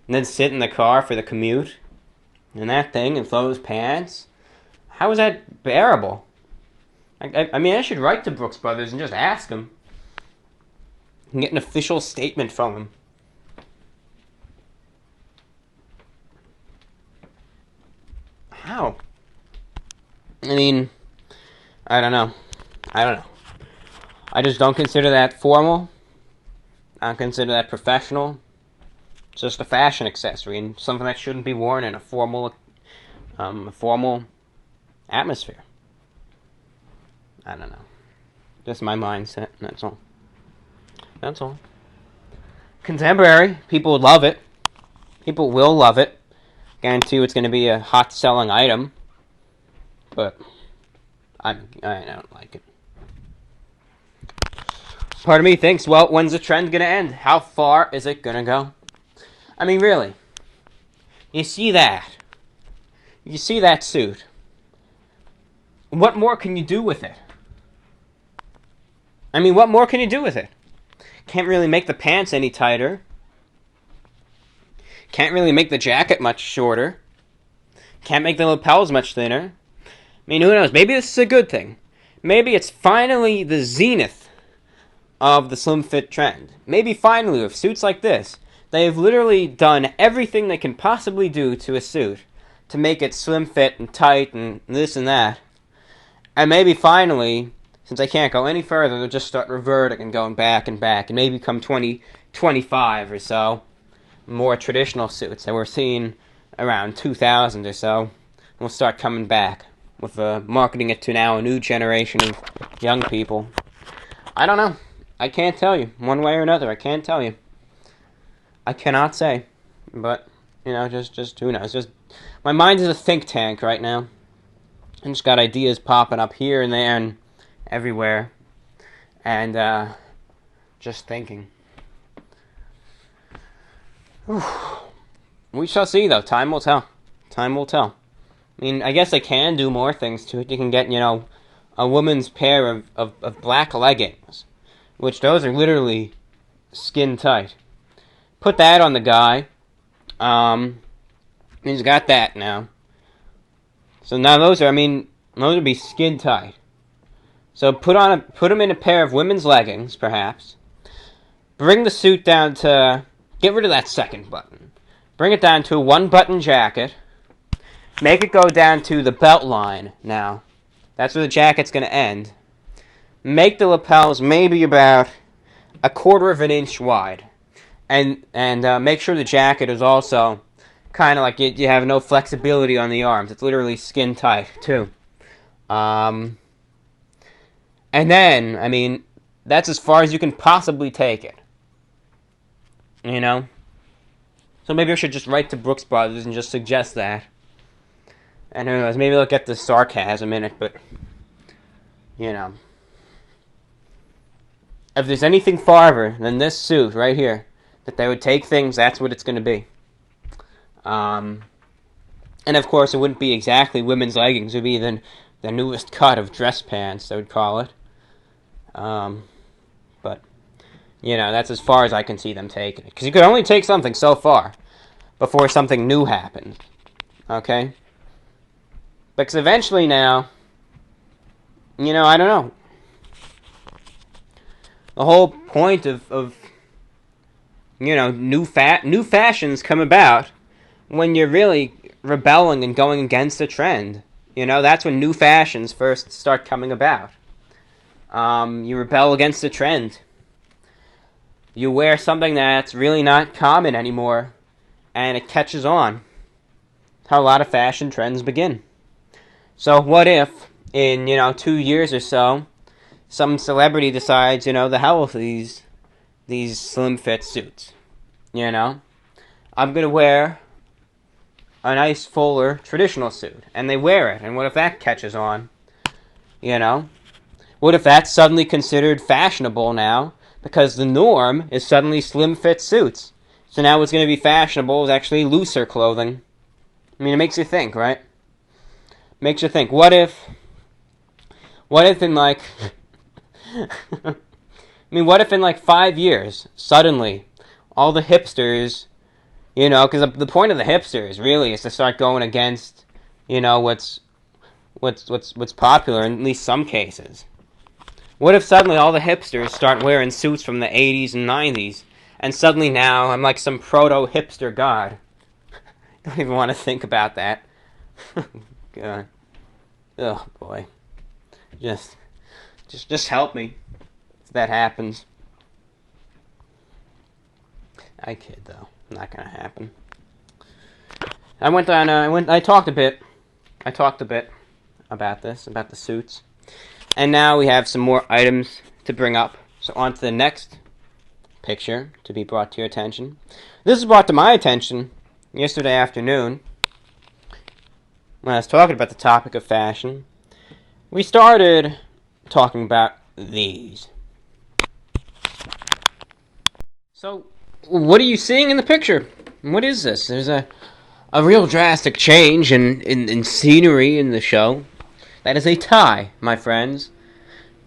and then sit in the car for the commute, and that thing and those pants. How is that bearable? I mean, I should write to Brooks Brothers and just ask them and get an official statement from them. How? I mean, I don't know. I just don't consider that formal. I don't consider that professional. It's just a fashion accessory and something that shouldn't be worn in a formal atmosphere. I don't know. Just my mindset, that's all. That's all. Contemporary, people would love it. People will love it. Guarantee you it's going to be a hot selling item. But I don't like it. Part of me thinks, well, when's the trend going to end? How far is it going to go? I mean, really. You see that. You see that suit. What more can you do with it? I mean, what more can you do with it? Can't really make the pants any tighter. Can't really make the jacket much shorter. Can't make the lapels much thinner. I mean, who knows? Maybe this is a good thing. Maybe it's finally the zenith of the slim fit trend. Maybe finally, with suits like this, they've literally done everything they can possibly do to a suit to make it slim fit and tight and this and that. And maybe finally, since I can't go any further, they'll just start reverting and going back and back. And maybe come 2025 or so, more traditional suits that we're seeing around 2000 or so will start coming back with marketing it to now a new generation of young people. I don't know. I can't tell you. One way or another, I can't tell you. I cannot say. But, just who knows. Just my mind is a think tank right now. I just got ideas popping up here and there and everywhere. And, just thinking. Whew. We shall see, though. Time will tell. Time will tell. I mean, I guess I can do more things to it. You can get, a woman's pair of black leggings, which those are literally skin tight. Put that on the guy. He's got that now. So now those would be skin tight. So put him in a pair of women's leggings, perhaps. Bring the suit down to, get rid of that second button. Bring it down to a one-button jacket. Make it go down to the belt line now. That's where the jacket's going to end. Make the lapels maybe about 1/4 of an inch wide. And make sure the jacket is also kind of like you have no flexibility on the arms. It's literally skin tight, too. And then, that's as far as you can possibly take it. So maybe I should just write to Brooks Brothers and just suggest that. And who knows, maybe they'll get the sarcasm in it, but, if there's anything farther than this suit right here, that they would take things, that's what it's going to be. And of course, it wouldn't be exactly women's leggings. It would be the newest cut of dress pants, they would call it. But, that's as far as I can see them taking it. Because you could only take something so far before something new happened. Okay? Because eventually now, I don't know. The whole point of new fashions come about when you're really rebelling and going against a trend. That's when new fashions first start coming about. You rebel against a trend. You wear something that's really not common anymore, and it catches on. That's how a lot of fashion trends begin. So what if, in, 2 years or so, some celebrity decides, the hell with these slim fit suits. I'm going to wear a nice fuller traditional suit. And they wear it. And what if that catches on? What What if that's suddenly considered fashionable now? Because the norm is suddenly slim fit suits. So now what's going to be fashionable is actually looser clothing. I mean, it makes you think, right? Makes you think. What if in like... what if in like 5 years, suddenly, all the hipsters, because the point of the hipsters really is to start going against, what's popular in at least some cases. What if suddenly all the hipsters start wearing suits from the 80s and 90s, and suddenly now I'm like some proto-hipster god? Don't even want to think about that. God. Oh, boy. Just help me if that happens. I kid, though. Not gonna happen. I talked a bit about this, about the suits. And now we have some more items to bring up. So on to the next picture to be brought to your attention. This was brought to my attention yesterday afternoon when I was talking about the topic of fashion. We started talking about these. So, what are you seeing in the picture? What is this? There's a real drastic change in scenery in the show. That is a tie, my friends.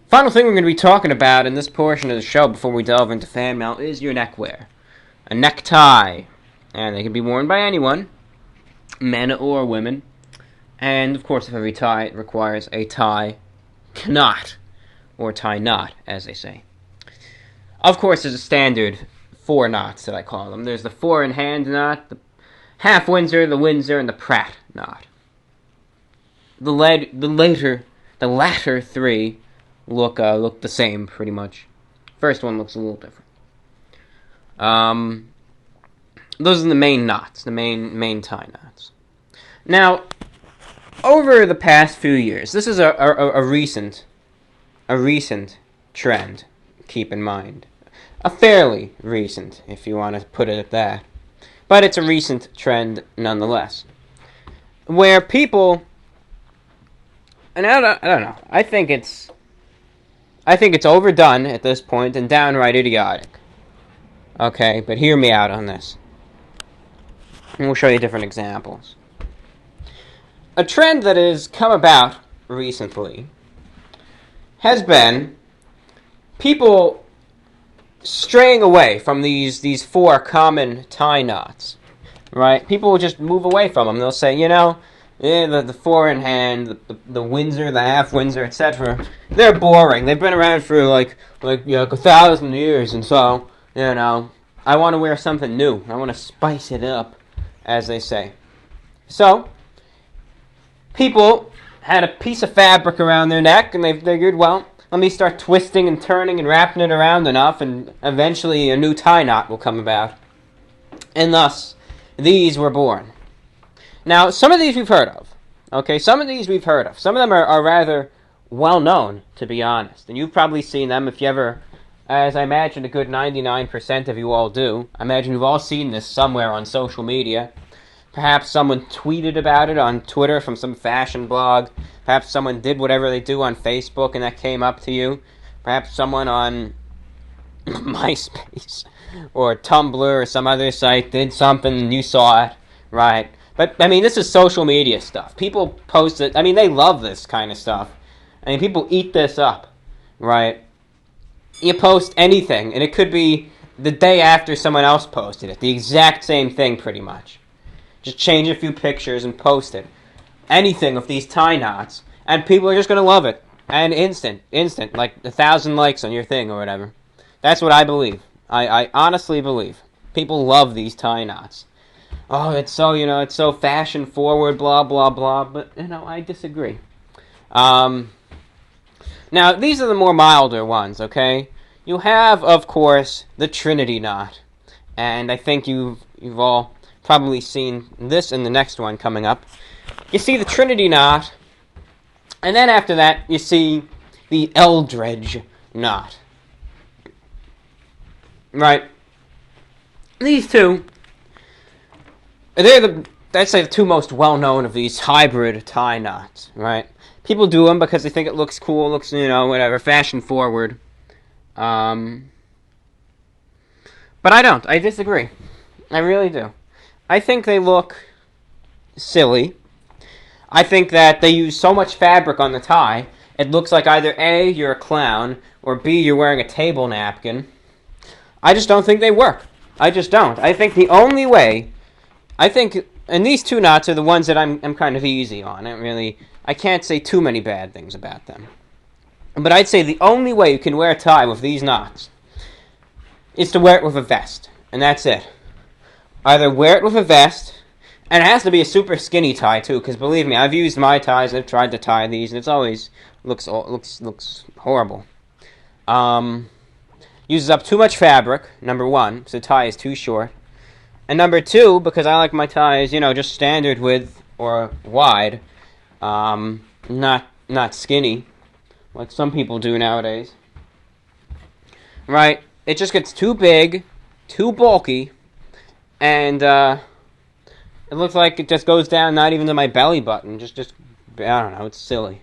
Final thing we're going to be talking about in this portion of the show before we delve into fan mail is your neckwear. A necktie. And they can be worn by anyone, men or women. And, of course, if every tie requires a tie knot, or tie knot, as they say. Of course, there's a standard 4 knots that I call them. There's the 4-in-hand knot, the half Windsor, the Windsor, and the Pratt knot. The latter 3 look the same pretty much. First one looks a little different. Those are the main knots, the main tie knots. Now, over the past few years, this is a recent trend. Keep in mind, a fairly recent, if you want to put it at that, but it's a recent trend nonetheless, where people. And I don't know. I think it's overdone at this point and downright idiotic. Okay, but hear me out on this. And we'll show you different examples. A trend that has come about recently has been people straying away from these 4 common tie knots. Right? People will just move away from them. They'll say, the 4-in-hand, the Windsor, the half Windsor, etc. They're boring. They've been around for like 1,000 years, and so I want to wear something new. I want to spice it up, as they say. So people had a piece of fabric around their neck, and they figured, well, let me start twisting and turning and wrapping it around enough, and eventually a new tie knot will come about. And thus, these were born. Now, some of these we've heard of. Okay, some of these we've heard of. Some of them are rather well known, to be honest. And you've probably seen them if you ever, as I imagine a good 99% of you all do. I imagine you've all seen this somewhere on social media. Perhaps someone tweeted about it on Twitter from some fashion blog. Perhaps someone did whatever they do on Facebook and that came up to you. Perhaps someone on MySpace or Tumblr or some other site did something and you saw it. Right. But, this is social media stuff. People post it. They love this kind of stuff. People eat this up, right? You post anything, and it could be the day after someone else posted it. The exact same thing, pretty much. Just change a few pictures and post it. Anything with these tie knots, and people are just going to love it. And instant, like 1,000 likes on your thing or whatever. That's what I believe. I honestly believe. People love these tie knots. Oh, it's so fashion forward, blah, blah, blah, but, I disagree. Now, these are the more milder ones, okay? You have, of course, the Trinity knot, and I think you've all probably seen this in the next one coming up. You see the Trinity knot, and then after that, you see the Eldredge knot. Right? These two... I'd say the two most well-known of these hybrid tie knots, right? People do them because they think it looks cool, looks, whatever, fashion-forward. But I don't. I disagree. I really do. I think they look silly. I think that they use so much fabric on the tie, it looks like either A, you're a clown, or B, you're wearing a table napkin. I just don't think they work. I just don't. I think the only way... and these two knots are the ones that I'm kind of easy on. I can't say too many bad things about them. But I'd say the only way you can wear a tie with these knots is to wear it with a vest. And that's it. Either wear it with a vest, and it has to be a super skinny tie too, because believe me, I've used my ties, I've tried to tie these, and it's always looks horrible. Uses up too much fabric, number one, so the tie is too short. And number two, because I like my ties, just standard width or wide, not skinny, like some people do nowadays. Right? It just gets too big, too bulky, and it looks like it just goes down not even to my belly button. Just I don't know, it's silly.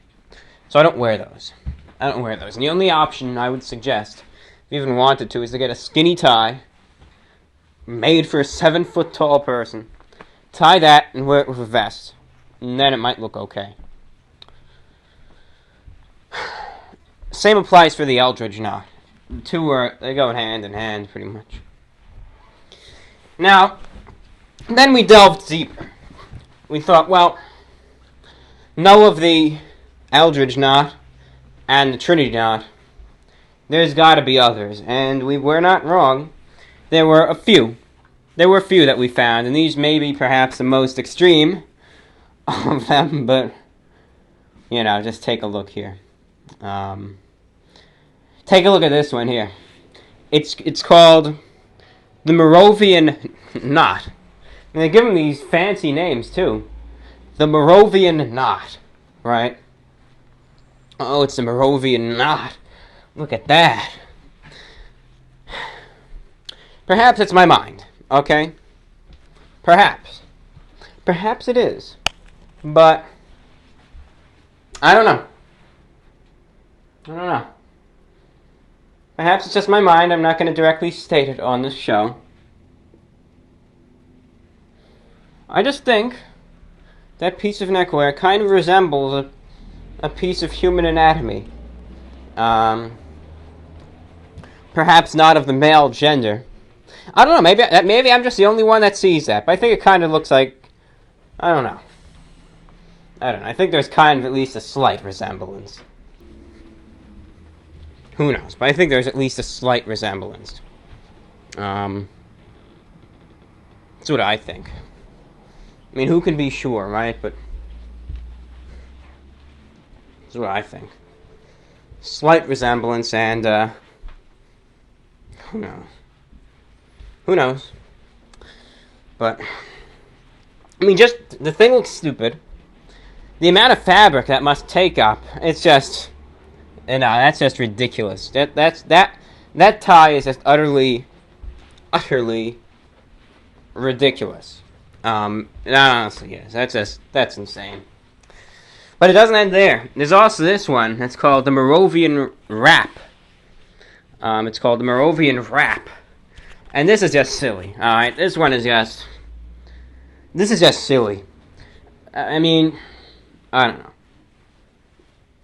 So I don't wear those. And the only option I would suggest, if you even wanted to, is to get a skinny tie made for a 7-foot-tall person. Tie that and wear it with a vest. And then it might look okay. Same applies for the Eldridge knot. The two they go hand in hand, pretty much. Now, then we delved deeper. We thought, well, know of the Eldridge knot and the Trinity knot, there's got to be others. And we were not wrong. There were a few. That we found, and these may be perhaps the most extreme of them, but, just take a look here. Take a look at this one here. It's called the Morovian knot. And they give them these fancy names, too. The Morovian knot, right? Oh, it's the Morovian knot. Look at that. Perhaps it's my mind, okay? Perhaps it is. But I don't know. Perhaps it's just my mind. I'm not going to directly state it on this show. I just think that piece of neckwear kind of resembles a piece of human anatomy. Perhaps not of the male gender. I don't know, maybe I'm just the only one that sees that, but I think it kind of looks like, I don't know. I think there's kind of at least a slight resemblance. Who knows, but I think there's at least a slight resemblance. That's what I think. I mean, who can be sure, right? But that's what I think. Slight resemblance, and who knows? But I mean, just the thing looks stupid. The amount of fabric that must take up, it's just, that's just ridiculous. That tie is just utterly ridiculous. It honestly is. That's insane. But it doesn't end there. There's also this one. It's called the Morovian wrap. It's called the Morovian wrap. And this is just silly. Alright, this is just silly. I mean, I don't know.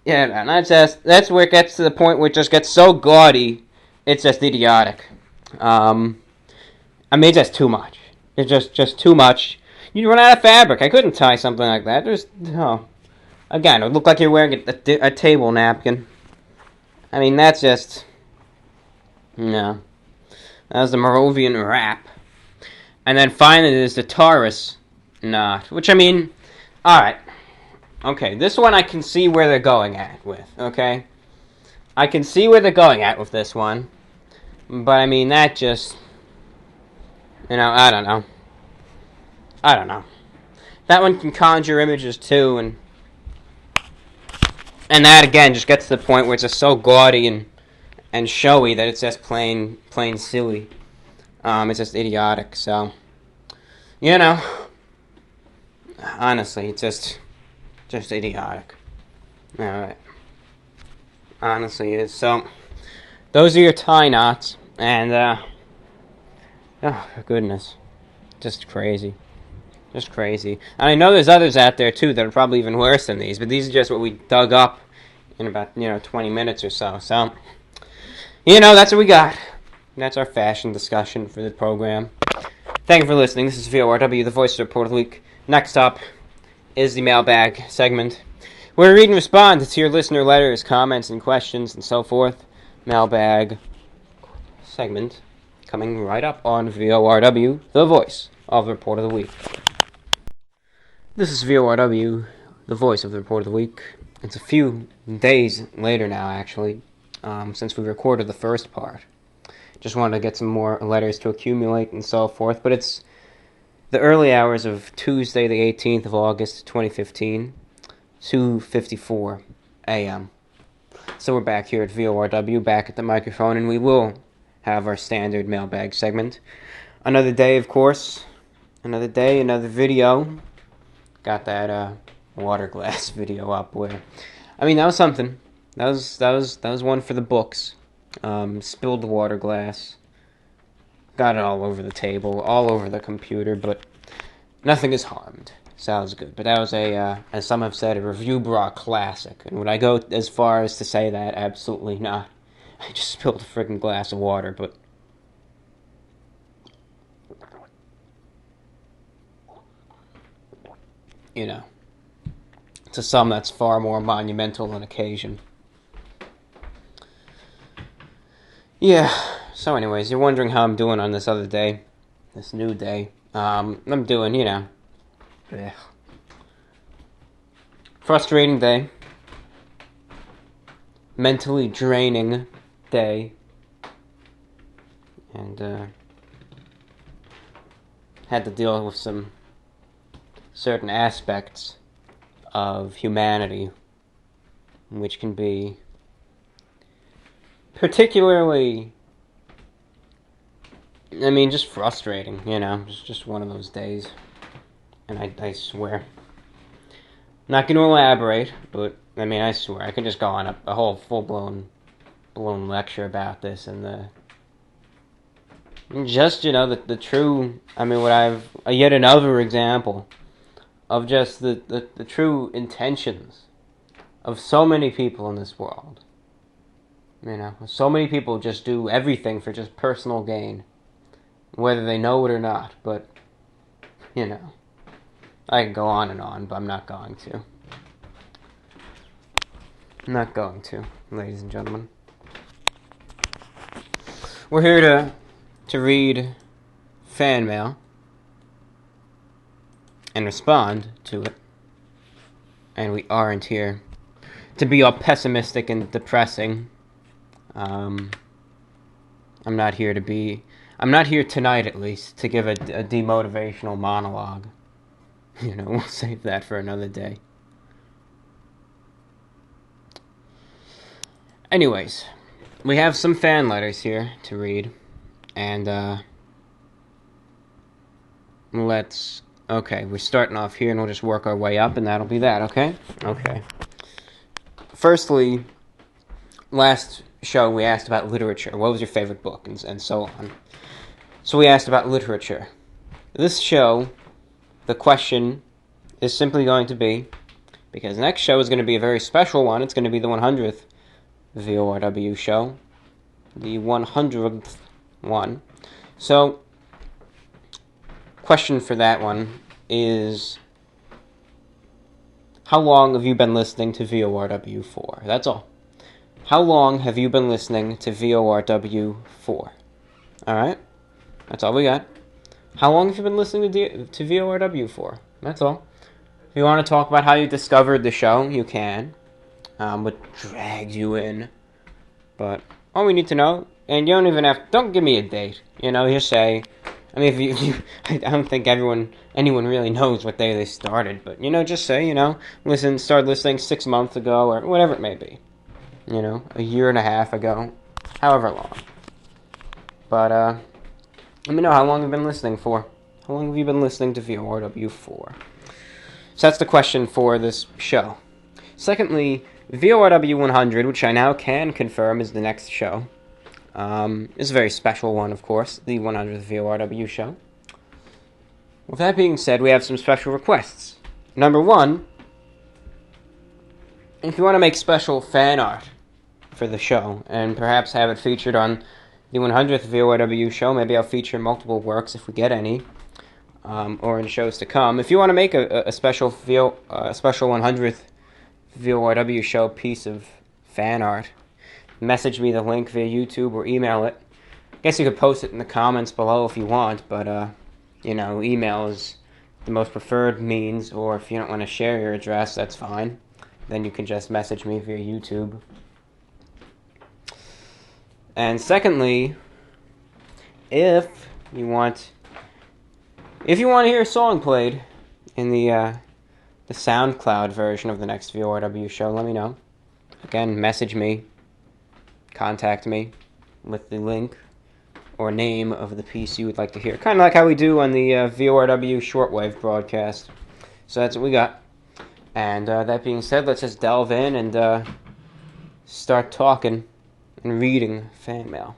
Yeah, that's where it gets to the point where it just gets so gaudy, it's just idiotic. I mean, it's just too much. It's just too much. You run out of fabric. I couldn't tie something like that. Again, it would look like you're wearing a table napkin. I mean, that's just... No. That was the Morovian wrap. And then finally there's the Taurus knot. Which, I mean... Alright. Okay, this one I can see where they're going at with, okay? I can see where they're going at with this one. But, I mean, that just... I don't know. That one can conjure images, too, and that, again, just gets to the point where it's just so gaudy and showy that it's just plain silly. It's just idiotic, so... Honestly, it's just idiotic. Alright. Honestly, it is. So, those are your tie knots, and, oh, goodness. Just crazy. Just crazy. And I know there's others out there, too, that are probably even worse than these, but these are just what we dug up in about, 20 minutes or so. So, that's what we got. And that's our fashion discussion for the program. Thank you for listening. This is VORW, the voice of the Report of the Week. Next up is the Mailbag segment, where we read and respond to your listener letters, comments, and questions, and so forth. Mailbag segment coming right up on VORW, the voice of the Report of the Week. This is VORW, the voice of the Report of the Week. It's a few days later now, actually, since we recorded the first part. Just wanted to get some more letters to accumulate and so forth, but it's the early hours of Tuesday, the 18th of August, 2015, 2:54 a.m. So we're back here at VORW, back at the microphone, and we will have our standard mailbag segment. Another day, of course. Another day, another video. Got that water glass video up where, that was something. That was one for the books. Spilled the water glass. Got it all over the table, all over the computer, but nothing is harmed. Sounds good. But that was as some have said, a review bra classic. And would I go as far as to say that? Absolutely not. I just spilled a freaking glass of water, but to some that's far more monumental an occasion. Yeah, so anyways, you're wondering how I'm doing on this other day, this new day. I'm doing, frustrating day, mentally draining day, and had to deal with some certain aspects of humanity, which can be particularly, just frustrating, just one of those days. And I swear, I'm not going to elaborate, but, I swear, I could just go on a whole full-blown lecture about this, and the true, yet another example of just the true intentions of so many people in this world. So many people just do everything for just personal gain, whether they know it or not, but, I can go on and on, but I'm not going to. I'm not going to, ladies and gentlemen. We're here to read fan mail and respond to it, and we aren't here to be all pessimistic and depressing. I'm not here tonight, at least, to give a demotivational monologue. We'll save that for another day. Anyways, we have some fan letters here to read, and, we're starting off here, and we'll just work our way up, and that'll be that, okay? Okay. Firstly, last show we asked about literature. What was your favorite book, and so on. So we asked about literature. This show, the question is simply going to be, because next show is going to be a very special one. It's going to be the 100th VORW show, the 100th one. So, question for that one is, how long have you been listening to VORW for? That's all. How long have you been listening to VORW for? Alright? That's all we got. How long have you been listening to VORW for? That's all. If you want to talk about how you discovered the show, you can. What dragged you in. But all we need to know, and you don't even don't give me a date. Just say, I don't think anyone really knows what day they started, but, just say, started listening 6 months ago, or whatever it may be. A year and a half ago, however long. But, let me know how long you've been listening for. How long have you been listening to VORW for? So that's the question for this show. Secondly, VORW 100, which I now can confirm is the next show, is a very special one, of course, the 100th VORW show. With that being said, we have some special requests. Number one, if you want to make special fan art for the show and perhaps have it featured on the 100th VORW show, maybe I'll feature multiple works if we get any, or in shows to come. If you want to make a special 100th VORW show piece of fan art, message me the link via YouTube or email it. I guess you could post it in the comments below if you want, but email is the most preferred means, or if you don't want to share your address, that's fine. Then you can just message me via YouTube. And secondly, if you want to hear a song played in the SoundCloud version of the next VORW show, let me know. Again, message me, contact me with the link or name of the piece you would like to hear. Kind of like how we do on the VORW Shortwave broadcast. So that's what we got. And that being said, let's just delve in and start talking and reading fan mail.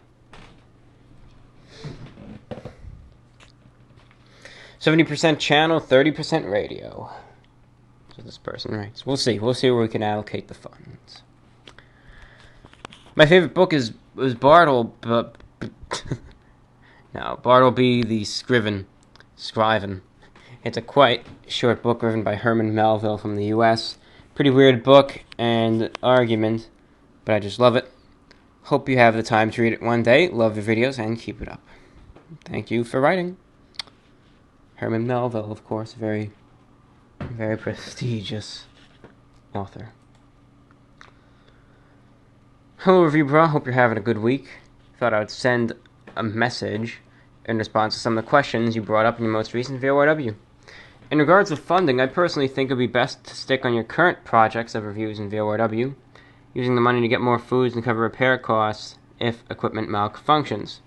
70% channel, 30% radio. So this person writes. We'll see where we can allocate the funds. My favorite book is Bartleby the Scriven. It's a quite short book written by Herman Melville from the U.S. Pretty weird book and argument, but I just love it. Hope you have the time to read it one day. Love your videos and keep it up. Thank you for writing. Herman Melville, of course, very, very prestigious author. Hello, Review Bro. Hope you're having a good week. Thought I would send a message in response to some of the questions you brought up in your most recent VORW. In regards to funding, I personally think it would be best to stick on your current projects of reviews in VORW, using the money to get more foods and cover repair costs if equipment malfunctions.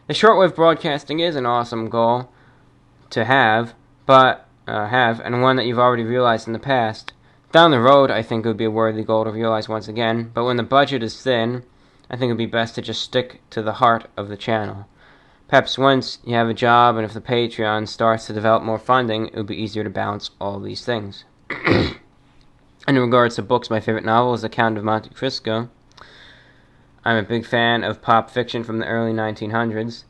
The shortwave broadcasting is an awesome goal to have, and one that you've already realized in the past. Down the road, I think it would be a worthy goal to realize once again, but when the budget is thin, I think it would be best to just stick to the heart of the channel. Perhaps once you have a job and if the Patreon starts to develop more funding, it would be easier to balance all these things. In regards to books, my favorite novel is The Count of Monte Cristo. I'm a big fan of pop fiction from the early 1900s,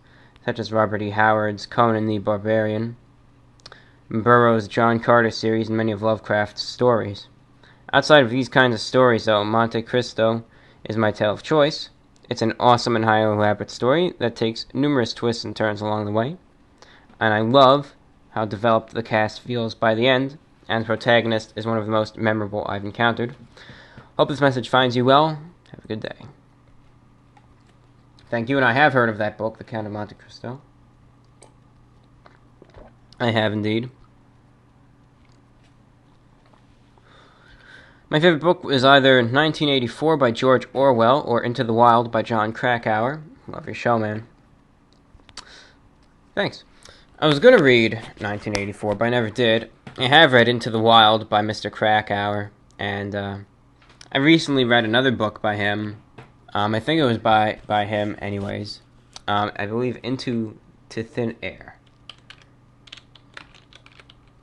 such as Robert E. Howard's Conan the Barbarian, Burroughs' John Carter series, and many of Lovecraft's stories. Outside of these kinds of stories, though, Monte Cristo is my tale of choice. It's an awesome and highly elaborate story that takes numerous twists and turns along the way, and I love how developed the cast feels by the end, and the protagonist is one of the most memorable I've encountered. Hope this message finds you well. Have a good day. Thank you, and I have heard of that book, The Count of Monte Cristo. I have indeed. My favorite book is either 1984 by George Orwell or Into the Wild by John Krakauer. Love your show, man. Thanks. I was going to read 1984, but I never did. I have read Into the Wild by Mr. Krakauer, and I recently read another book by him. I think it was by him anyways. I believe Into Thin Air.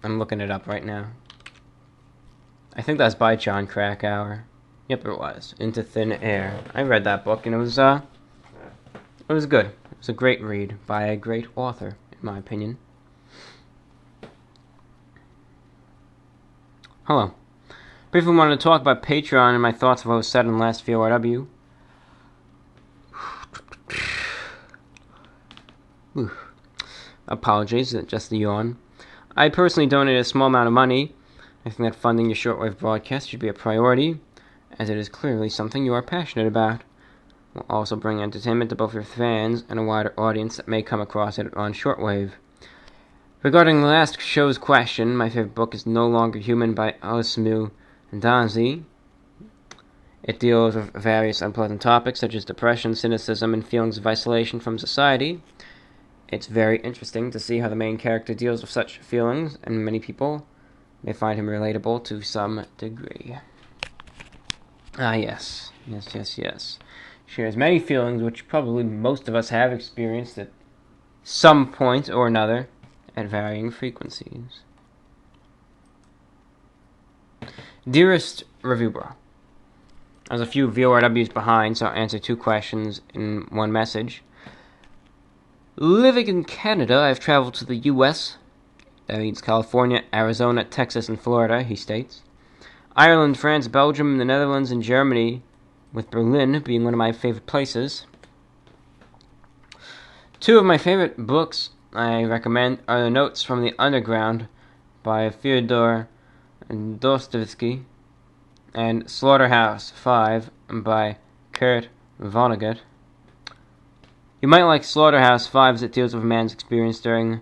I'm looking it up right now. I think that's by John Krakauer. Yep, it was. Into Thin Air. I read that book, and it was good. It was a great read by a great author, in my opinion. Hello. Briefly wanted to talk about Patreon and my thoughts of what was said in the last VORW. Apologies, just the yawn. I personally donated a small amount of money. I think that funding your shortwave broadcast should be a priority, as it is clearly something you are passionate about. It will also bring entertainment to both your fans and a wider audience that may come across it on shortwave. Regarding the last show's question, my favorite book is No Longer Human by Osamu Ndanzi. It deals with various unpleasant topics such as depression, cynicism, and feelings of isolation from society. It's very interesting to see how the main character deals with such feelings, and many people may find him relatable to some degree. Yes. Shares many feelings which probably most of us have experienced at some point or another at varying frequencies. Dearest Review Bro, I was a few VORWs behind, so I'll answer 2 questions in one message. Living in Canada, I've traveled to the U.S., that means California, Arizona, Texas, and Florida, he states. Ireland, France, Belgium, the Netherlands, and Germany, with Berlin being one of my favorite places. 2 of my favorite books I recommend are The Notes from the Underground by Fyodor Dostoevsky and Slaughterhouse 5 by Kurt Vonnegut. You might like Slaughterhouse 5 as it deals with a man's experience during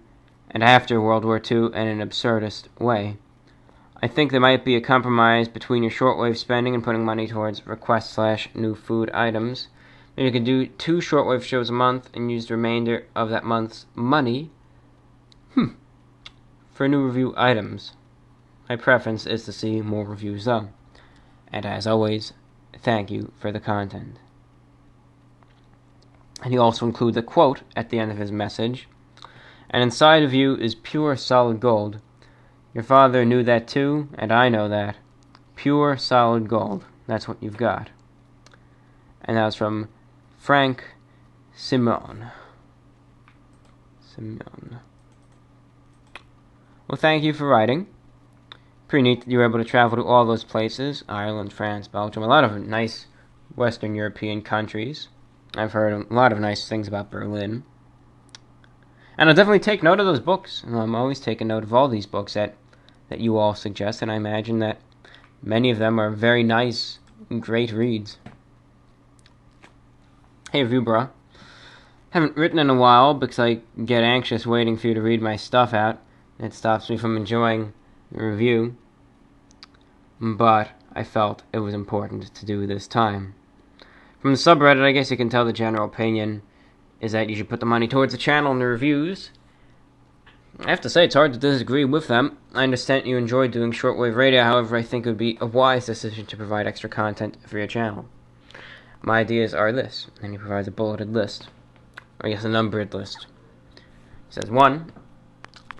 and after World War II in an absurdist way. I think there might be a compromise between your shortwave spending and putting money towards request/new food items. Maybe you could do 2 shortwave shows a month and use the remainder of that month's money for new review items. My preference is to see more reviews though. And as always, thank you for the content. And he also includes a quote at the end of his message. And inside of you is pure solid gold. Your father knew that too, and I know that. Pure solid gold. That's what you've got. And that was from Frank Simon. Well, thank you for writing. Pretty neat that you were able to travel to all those places. Ireland, France, Belgium. A lot of nice Western European countries. I've heard a lot of nice things about Berlin. And I'll definitely take note of those books. I'm always taking note of all these books that you all suggest, and I imagine that many of them are very nice and great reads. Hey, Review Bro. Haven't written in a while because I get anxious waiting for you to read my stuff out. It stops me from enjoying the review. But I felt it was important to do this time. From the subreddit, I guess you can tell the general opinion is that you should put the money towards the channel and the reviews. I have to say, it's hard to disagree with them. I understand you enjoy doing shortwave radio, however, I think it would be a wise decision to provide extra content for your channel. My ideas are this, and he provides a bulleted list. Or I guess a numbered list. He says, 1.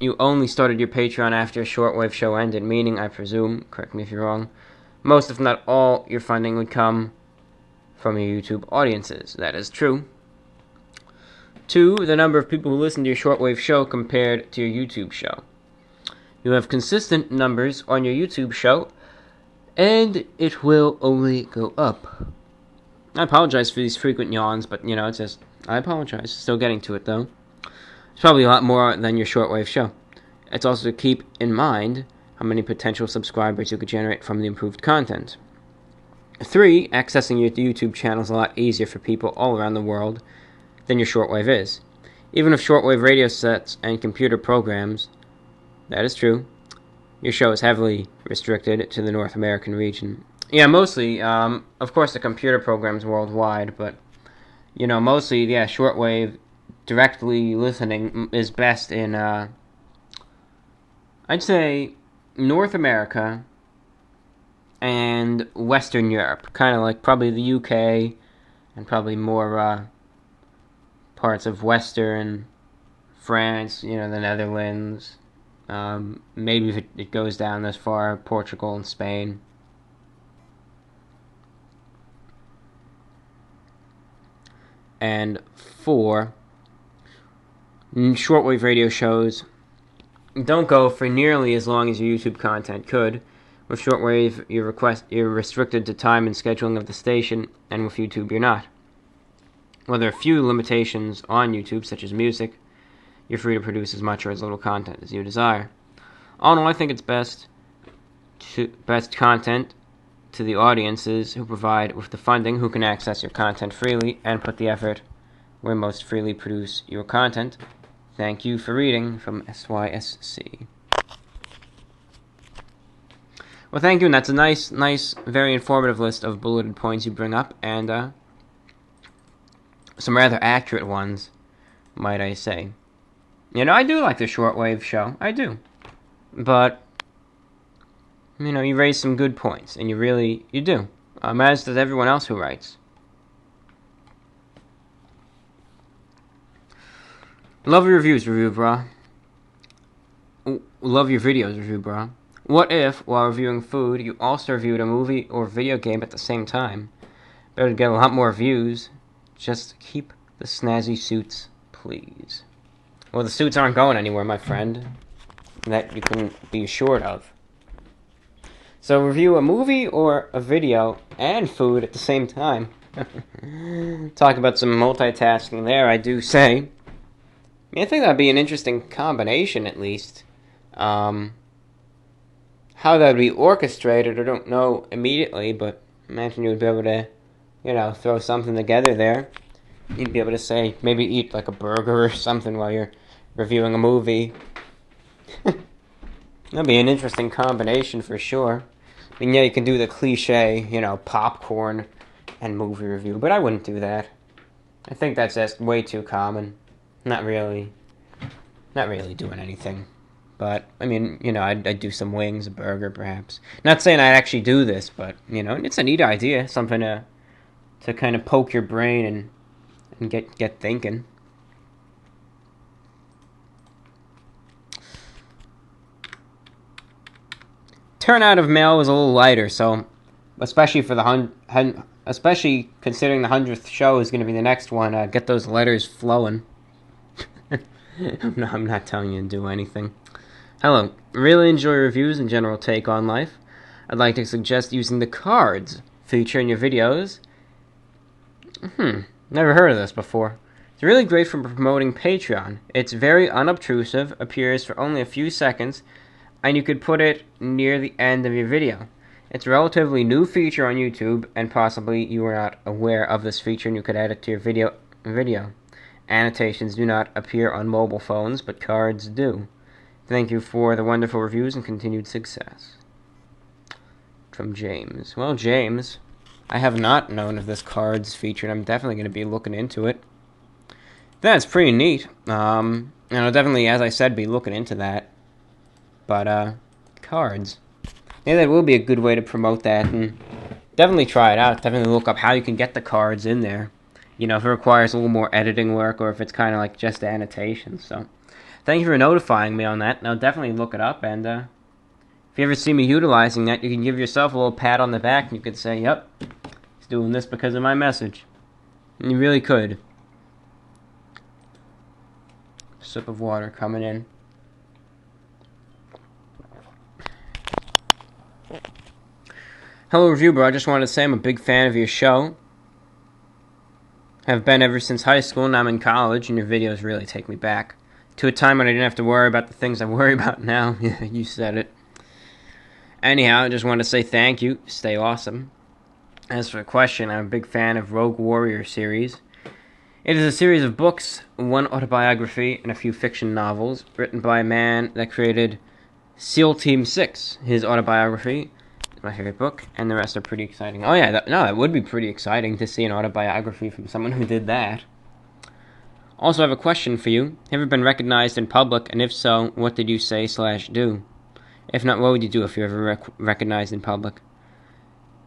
You only started your Patreon after a shortwave show ended, meaning, I presume, correct me if you're wrong, most if not all your funding would come from your YouTube audiences. That is true. 2. The number of people who listen to your shortwave show compared to your YouTube show. You have consistent numbers on your YouTube show, and it will only go up. I apologize for these frequent yawns, but, it's just, I apologize. Still getting to it, though. It's probably a lot more than your shortwave show. It's also to keep in mind how many potential subscribers you could generate from the improved content. 3. Accessing your YouTube channel is a lot easier for people all around the world than your shortwave is. Even if shortwave radio sets and computer programs, that is true, your show is heavily restricted to the North American region. Yeah, mostly, of course the computer programs worldwide, but, mostly, shortwave directly listening is best in, I'd say, North America and Western Europe. Kind of like probably the UK and probably more, parts of Western France, the Netherlands, maybe if it goes down this far, Portugal and Spain. And 4, shortwave radio shows don't go for nearly as long as your YouTube content could. With shortwave, you're restricted to time and scheduling of the station, and with YouTube, you're not. While there are few limitations on YouTube, such as music, you're free to produce as much or as little content as you desire. All in all, I think it's best content to the audiences who provide with the funding, who can access your content freely and put the effort where most freely produce your content. Thank you for reading from SYSC. Well, thank you, and that's a nice, very informative list of bulleted points you bring up, and some rather accurate ones, might I say. I do like the shortwave show. I do. But you raise some good points, and you do. As does everyone else who writes. Love your reviews, review bra. Love your videos, review bra. What if, while reviewing food, you also reviewed a movie or video game at the same time? Better get a lot more views. Just keep the snazzy suits, please. Well, the suits aren't going anywhere, my friend. That you can be assured of. So review a movie or a video and food at the same time. Talk about some multitasking there, I do say. I think that'd be an interesting combination, at least. How that would be orchestrated, I don't know immediately, but imagine you would be able to, throw something together there. You'd be able to say, maybe eat like a burger or something while you're reviewing a movie. That'd be an interesting combination for sure. I mean, yeah, you can do the cliche, popcorn and movie review, but I wouldn't do that. I think that's just way too common. Not really doing anything. But, I mean, I'd do some wings, a burger, perhaps. Not saying I'd actually do this, but, it's a neat idea. Something to kind of poke your brain and get thinking. Turnout of mail was a little lighter, so especially for especially considering the 100th show is going to be the next one, get those letters flowing. I'm not telling you to do anything. Hello, really enjoy reviews and general take on life. I'd like to suggest using the cards feature in your videos. Never heard of this before. It's really great for promoting Patreon. It's very unobtrusive, appears for only a few seconds, and you could put it near the end of your video. It's a relatively new feature on YouTube, and possibly you are not aware of this feature and you could add it to your video. Annotations do not appear on mobile phones, but cards do. Thank you for the wonderful reviews and continued success. From James. Well, James, I have not known of this cards feature, and I'm definitely going to be looking into it. That's pretty neat. And I'll definitely, as I said, be looking into that. But, cards. Yeah, that will be a good way to promote that, and definitely try it out. Definitely look up how you can get the cards in there. If it requires a little more editing work, or if it's kind of like just annotations. So, thank you for notifying me on that, and I'll definitely look it up, and, if you ever see me utilizing that, you can give yourself a little pat on the back, and you could say, yep, he's doing this because of my message. And you really could. Sip of water coming in. Hello, Review Bro. I just wanted to say I'm a big fan of your show. Have been ever since high school, and I'm in college, and your videos really take me back to a time when I didn't have to worry about the things I worry about now. Yeah, you said it. Anyhow, I just wanted to say thank you. Stay awesome. As for the question, I'm a big fan of Rogue Warrior series. It is a series of books, one autobiography, and a few fiction novels, written by a man that created SEAL Team 6. His autobiography is my favorite book, and the rest are pretty exciting. Oh yeah, that would be pretty exciting to see an autobiography from someone who did that. Also, I have a question for you. Have you ever been recognized in public, and if so, what did you say/do? If not, what would you do if you're ever recognized in public?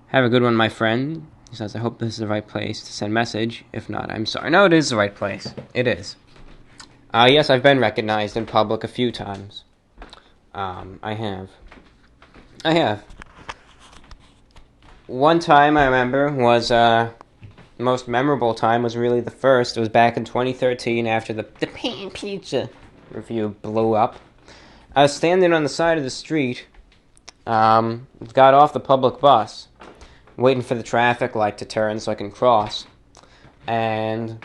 Have a good one, my friend. He says, I hope this is the right place to send message. If not, I'm sorry. No, it is the right place. It is. Yes, I've been recognized in public a few times. I have. One time I remember was, the most memorable time was really the first. It was back in 2013 after the Pan Pizza review blew up. I was standing on the side of the street, got off the public bus, waiting for the traffic light to turn so I can cross. And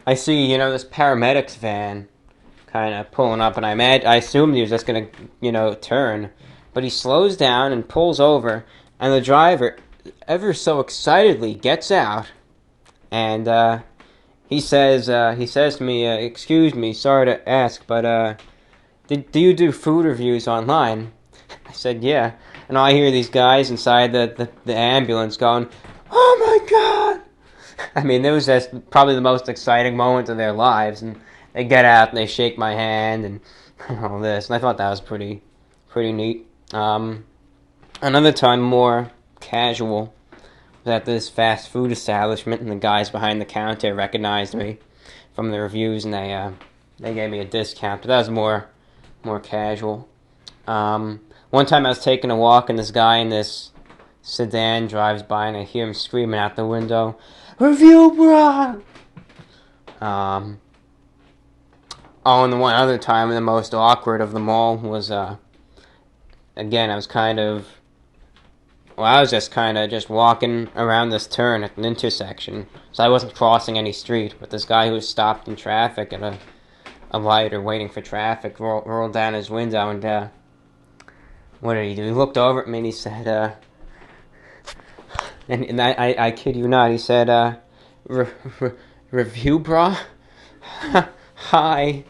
I see, this paramedics van kind of pulling up, and I assumed he was just going to, turn. But he slows down and pulls over, and the driver, ever so excitedly, gets out, and he says to me, excuse me, sorry to ask, but do you do food reviews online? I said, yeah. And I hear these guys inside the ambulance going, oh my God! I mean, it was just probably the most exciting moment of their lives, and they get out and they shake my hand and all this, and I thought that was pretty pretty neat. Another time, more casual, was at this fast food establishment, and the guys behind the counter recognized me from the reviews, and they gave me a discount. But that was more casual. One time I was taking a walk, and this guy in this sedan drives by, and I hear him screaming out the window, "Review, brah!" Oh, and the one other time, the most awkward of them all was, again, I was just kind of just walking around this turn at an intersection, so I wasn't crossing any street, but this guy who was stopped in traffic at a light or waiting for traffic rolled down his window, and, what did he do? He looked over at me and he said, and I kid you not, he said, "Review, brah?" Hi.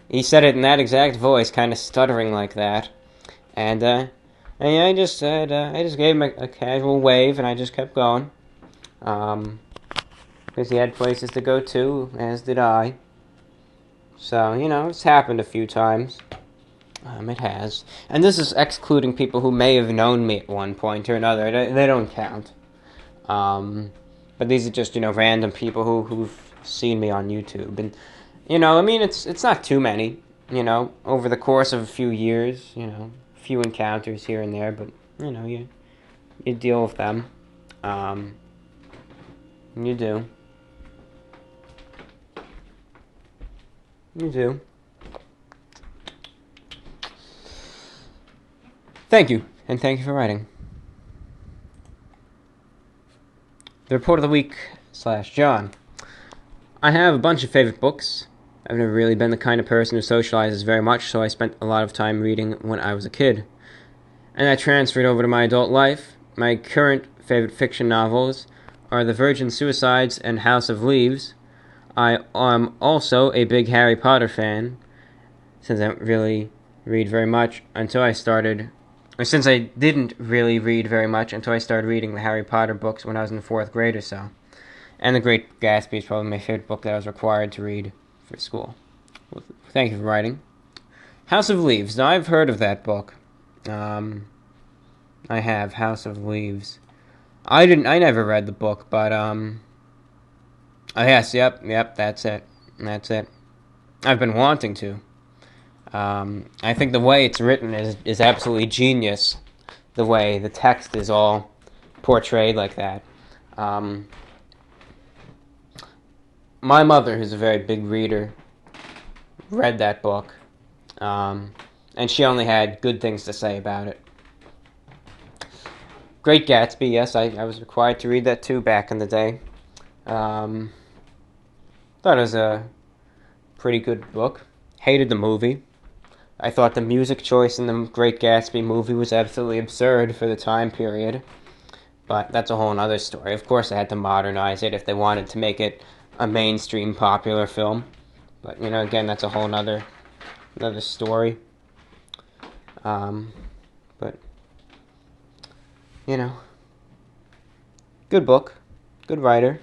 He said it in that exact voice, kind of stuttering like that. And I just said, I just gave him a casual wave, and I just kept going. Because he had places to go to, as did I. So, it's happened a few times. It has. And this is excluding people who may have known me at one point or another. They don't count. But these are just, random people who've seen me on YouTube. And, it's not too many, over the course of a few years, few encounters here and there, but, you deal with them. You do. You do. Thank you, and thank you for writing. The Report of the Week / John. I have a bunch of favorite books. I've never really been the kind of person who socializes very much, so I spent a lot of time reading when I was a kid. And I transferred over to my adult life. My current favorite fiction novels are The Virgin Suicides and House of Leaves. I am also a big Harry Potter fan, since I don't really read very much until I started... Or since I didn't really read very much until I started reading the Harry Potter books when I was in the 4th grade or so. And The Great Gatsby is probably my favorite book that I was required to read for school. Well, thank you for writing. House of Leaves. Now, I've heard of that book. I have, House of Leaves. I never read the book, but, oh, yes, yep, that's it. I've been wanting to. I think the way it's written is absolutely genius. The way the text is all portrayed like that. My mother, who's a very big reader, read that book, and she only had good things to say about it. Great Gatsby, yes, I was required to read that too back in the day. Thought it was a pretty good book. Hated the movie. I thought the music choice in the Great Gatsby movie was absolutely absurd for the time period. But that's a whole other story. Of course, they had to modernize it if they wanted to make it a mainstream popular film. But, again, that's a whole other story. But, good book. Good writer.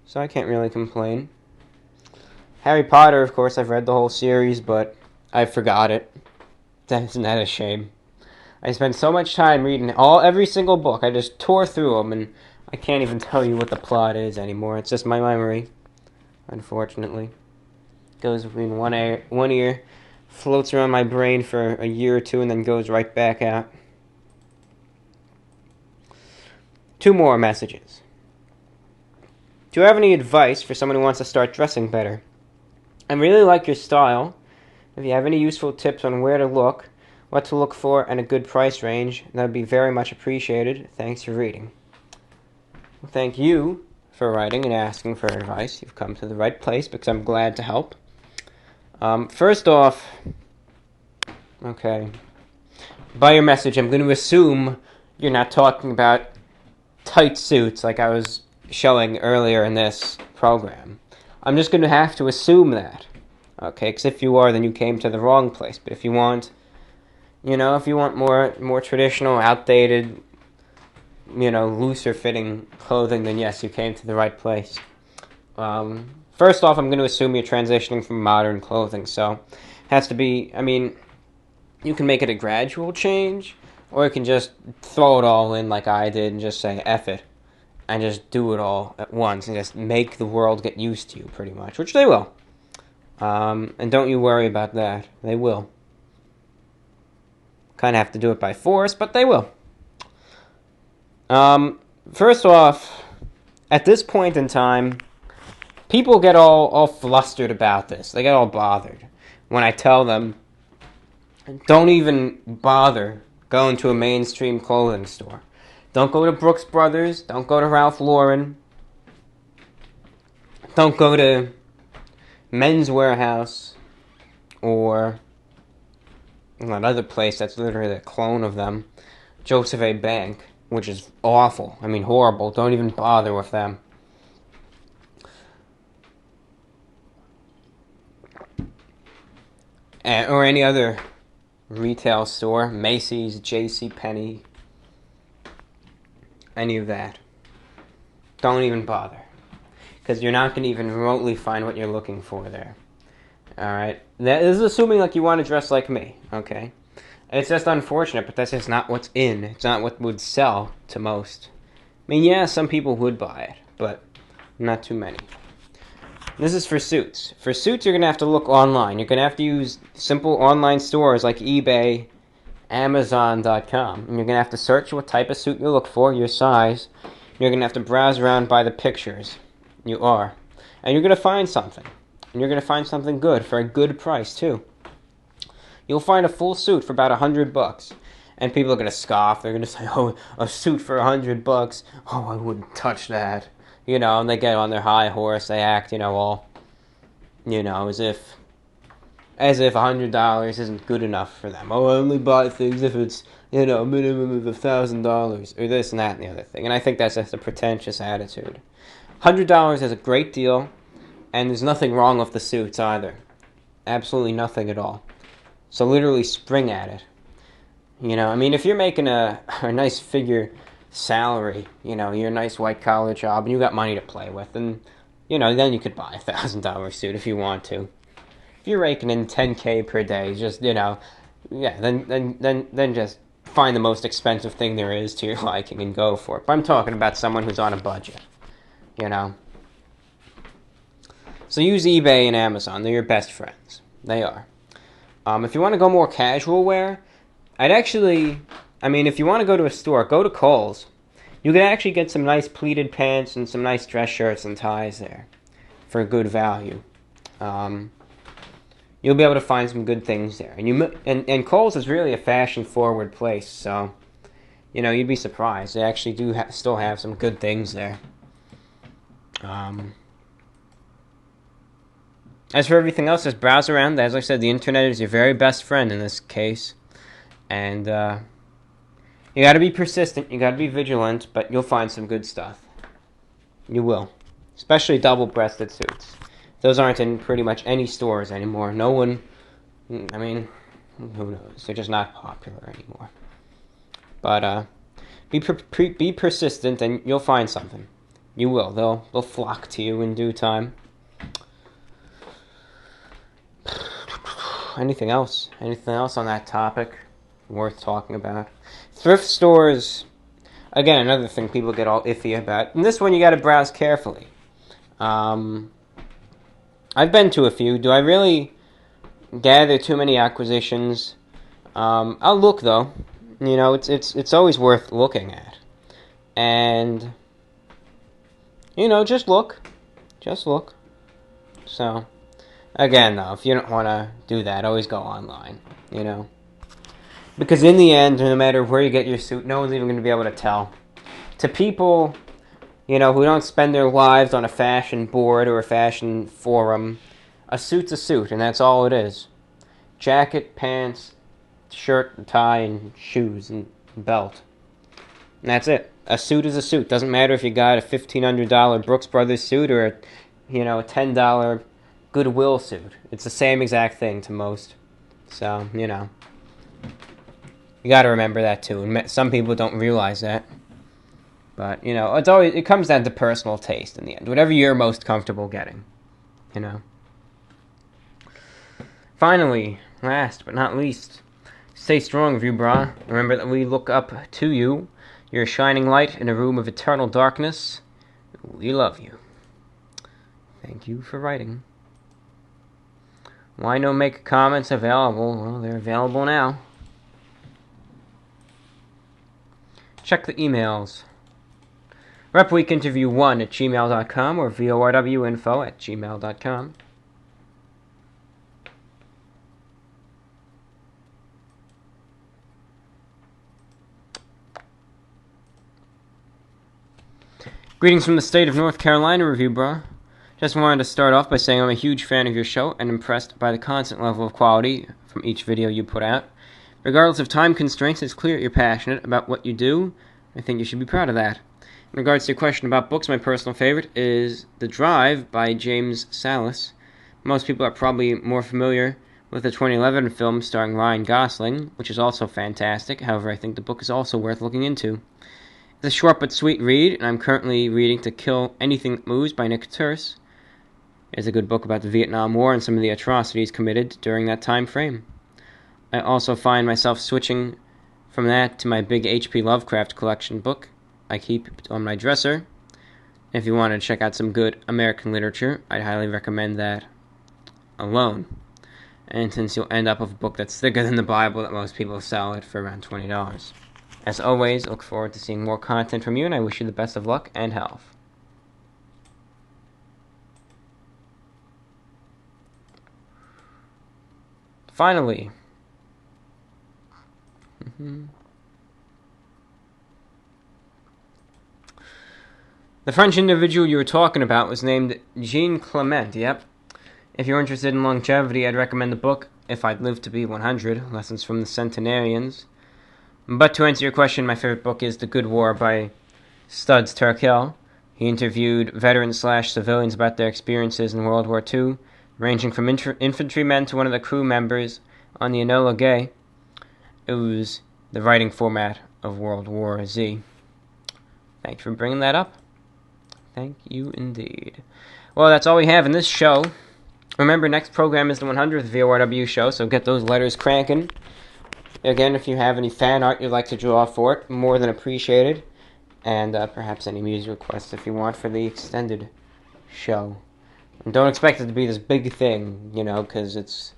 So I can't really complain. Harry Potter, of course, I've read the whole series, but I forgot it. Isn't that a shame? I spent so much time reading every single book. I just tore through them, and I can't even tell you what the plot is anymore. It's just my memory, unfortunately. Goes in one ear, floats around my brain for a year or two, and then goes right back out. 2 more messages. Do you have any advice for someone who wants to start dressing better? I really like your style. If you have any useful tips on where to look, what to look for, and a good price range, that would be very much appreciated. Thanks for reading. Well, thank you for writing and asking for advice. You've come to the right place because I'm glad to help. First off, okay, by your message, I'm going to assume you're not talking about tight suits like I was showing earlier in this program. I'm just going to have to assume that. Okay, because if you are, then you came to the wrong place. But if you want, more traditional, outdated, looser fitting clothing, then yes, you came to the right place. First off, I'm going to assume you're transitioning from modern clothing, so it has to be, you can make it a gradual change, or you can just throw it all in like I did and just say F it and just do it all at once and just make the world get used to you pretty much, which they will. And don't you worry about that. They will. Kind of have to do it by force, but they will. First off, at this point in time, people get all flustered about this. They get all bothered when I tell them, don't even bother going to a mainstream clothing store. Don't go to Brooks Brothers. Don't go to Ralph Lauren. Don't go to Men's Warehouse or that other place that's literally a clone of them, Joseph A. Bank, which is awful. I mean, horrible. Don't even bother with them. Or any other retail store, Macy's, JCPenney, any of that. Don't even bother. Because you're not going to even remotely find what you're looking for there. Alright? That is assuming like you want to dress like me, okay? It's just unfortunate, but that's just not what's in. It's not what would sell to most. I mean, yeah, some people would buy it, but not too many. This is for suits. For suits, you're going to have to look online. You're going to have to use simple online stores like eBay, Amazon.com. And you're going to have to search what type of suit you look for, your size. You're going to have to browse around by the pictures. You are. And you're going to find something. And you're going to find something good for a good price, too. You'll find a full suit for about $100. And people are going to scoff. They're going to say, oh, a suit for $100. Oh, I wouldn't touch that. You know, and they get on their high horse. They act, all, as if $100 isn't good enough for them. Oh, I only buy things if it's, a minimum of $1,000. Or this and that and the other thing. And I think that's just a pretentious attitude. $100 is a great deal. And there's nothing wrong with the suits either. Absolutely nothing at all. So literally spring at it. If you're making a nice figure salary, you're a nice white-collar job, and you got money to play with, and, then you could buy a $1,000 suit if you want to. If you're raking in $10K per day, just, then just find the most expensive thing there is to your liking and go for it. But I'm talking about someone who's on a budget, So use eBay and Amazon. They're your best friends. They are. If you want to go more casual wear, if you want to go to a store, go to Kohl's. You can actually get some nice pleated pants and some nice dress shirts and ties there for a good value. You'll be able to find some good things there. And Kohl's is really a fashion-forward place, so, you'd be surprised. They actually still have some good things there. As for everything else, just browse around. As I said, the internet is your very best friend in this case. And you got to be persistent. You got to be vigilant, but you'll find some good stuff. You will. Especially double-breasted suits. Those aren't in pretty much any stores anymore. No one, who knows? They're just not popular anymore. But be persistent, and you'll find something. You will. They'll flock to you in due time. Anything else? Anything else on that topic worth talking about? Thrift stores, again, another thing people get all iffy about. And this one you got to browse carefully. I've been to a few. Do I really gather too many acquisitions? I'll look though. It's always worth looking at. And just look. Just look. So, again, though, if you don't want to do that, always go online, Because in the end, no matter where you get your suit, no one's even going to be able to tell. To people, who don't spend their lives on a fashion board or a fashion forum, a suit's a suit, and that's all it is. Jacket, pants, shirt, tie, and shoes, and belt. And that's it. A suit is a suit. Doesn't matter if you got a $1,500 Brooks Brothers suit or a $10 Goodwill suit. It's the same exact thing to most. So, you got to remember that too. And some people don't realize that. But, it comes down to personal taste in the end. Whatever you're most comfortable getting. Finally, last but not least, Stay strong, Review Bra. Remember that we look up to you. You're a shining light in a room of eternal darkness. We love you. Thank you for writing. Why no make comments available? Well, they're available now. Check the emails. repweekinterview1@gmail.com or vorwinfo@gmail.com. Greetings from the state of North Carolina, Review Bra. Just wanted to start off by saying I'm a huge fan of your show and impressed by the constant level of quality from each video you put out. Regardless of time constraints, it's clear you're passionate about what you do. I think you should be proud of that. In regards to your question about books, my personal favorite is The Drive by James Salas. Most people are probably more familiar with the 2011 film starring Ryan Gosling, which is also fantastic. However, I think the book is also worth looking into. It's a short but sweet read, and I'm currently reading To Kill Anything That Moves by Nick Turse. It's a good book about the Vietnam War and some of the atrocities committed during that time frame. I also find myself switching from that to my big H.P. Lovecraft collection book I keep on my dresser. If you want to check out some good American literature, I'd highly recommend that alone. And since you'll end up with a book that's thicker than the Bible that most people sell it for around $20. As always, I look forward to seeing more content from you, and I wish you the best of luck and health. Finally, the French individual you were talking about was named Jean Clement, yep. If you're interested in longevity, I'd recommend the book If I'd Lived to Be 100, Lessons from the Centenarians. But to answer your question, my favorite book is The Good War by Studs Terkel. He interviewed veterans/civilians about their experiences in World War II, ranging from infantrymen to one of the crew members on the Enola Gay. It was the writing format of World War Z. Thanks for bringing that up. Thank you indeed. Well, that's all we have in this show. Remember, next program is the 100th VORW show, so get those letters cranking. Again, if you have any fan art you'd like to draw for it, more than appreciated. And perhaps any music requests if you want for the extended show. And don't expect it to be this big thing, because it's...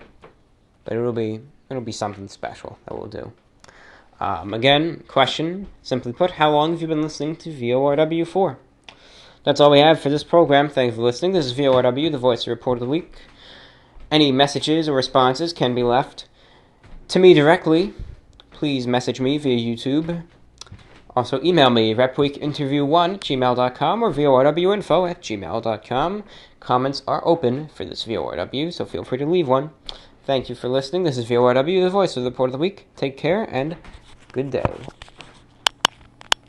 But it'll be something special that we'll do. Again, question, simply put, how long have you been listening to VORW for? That's all we have for this program. Thank you for listening. This is VORW, the Voice of Report of the Week. Any messages or responses can be left to me directly. Please message me via YouTube. Also, email me, repweekinterview1@gmail.com or vorwinfo@gmail.com. Comments are open for this VORW, so feel free to leave one. Thank you for listening. This is VORW, the Voice of the Report of the Week. Take care, and good day.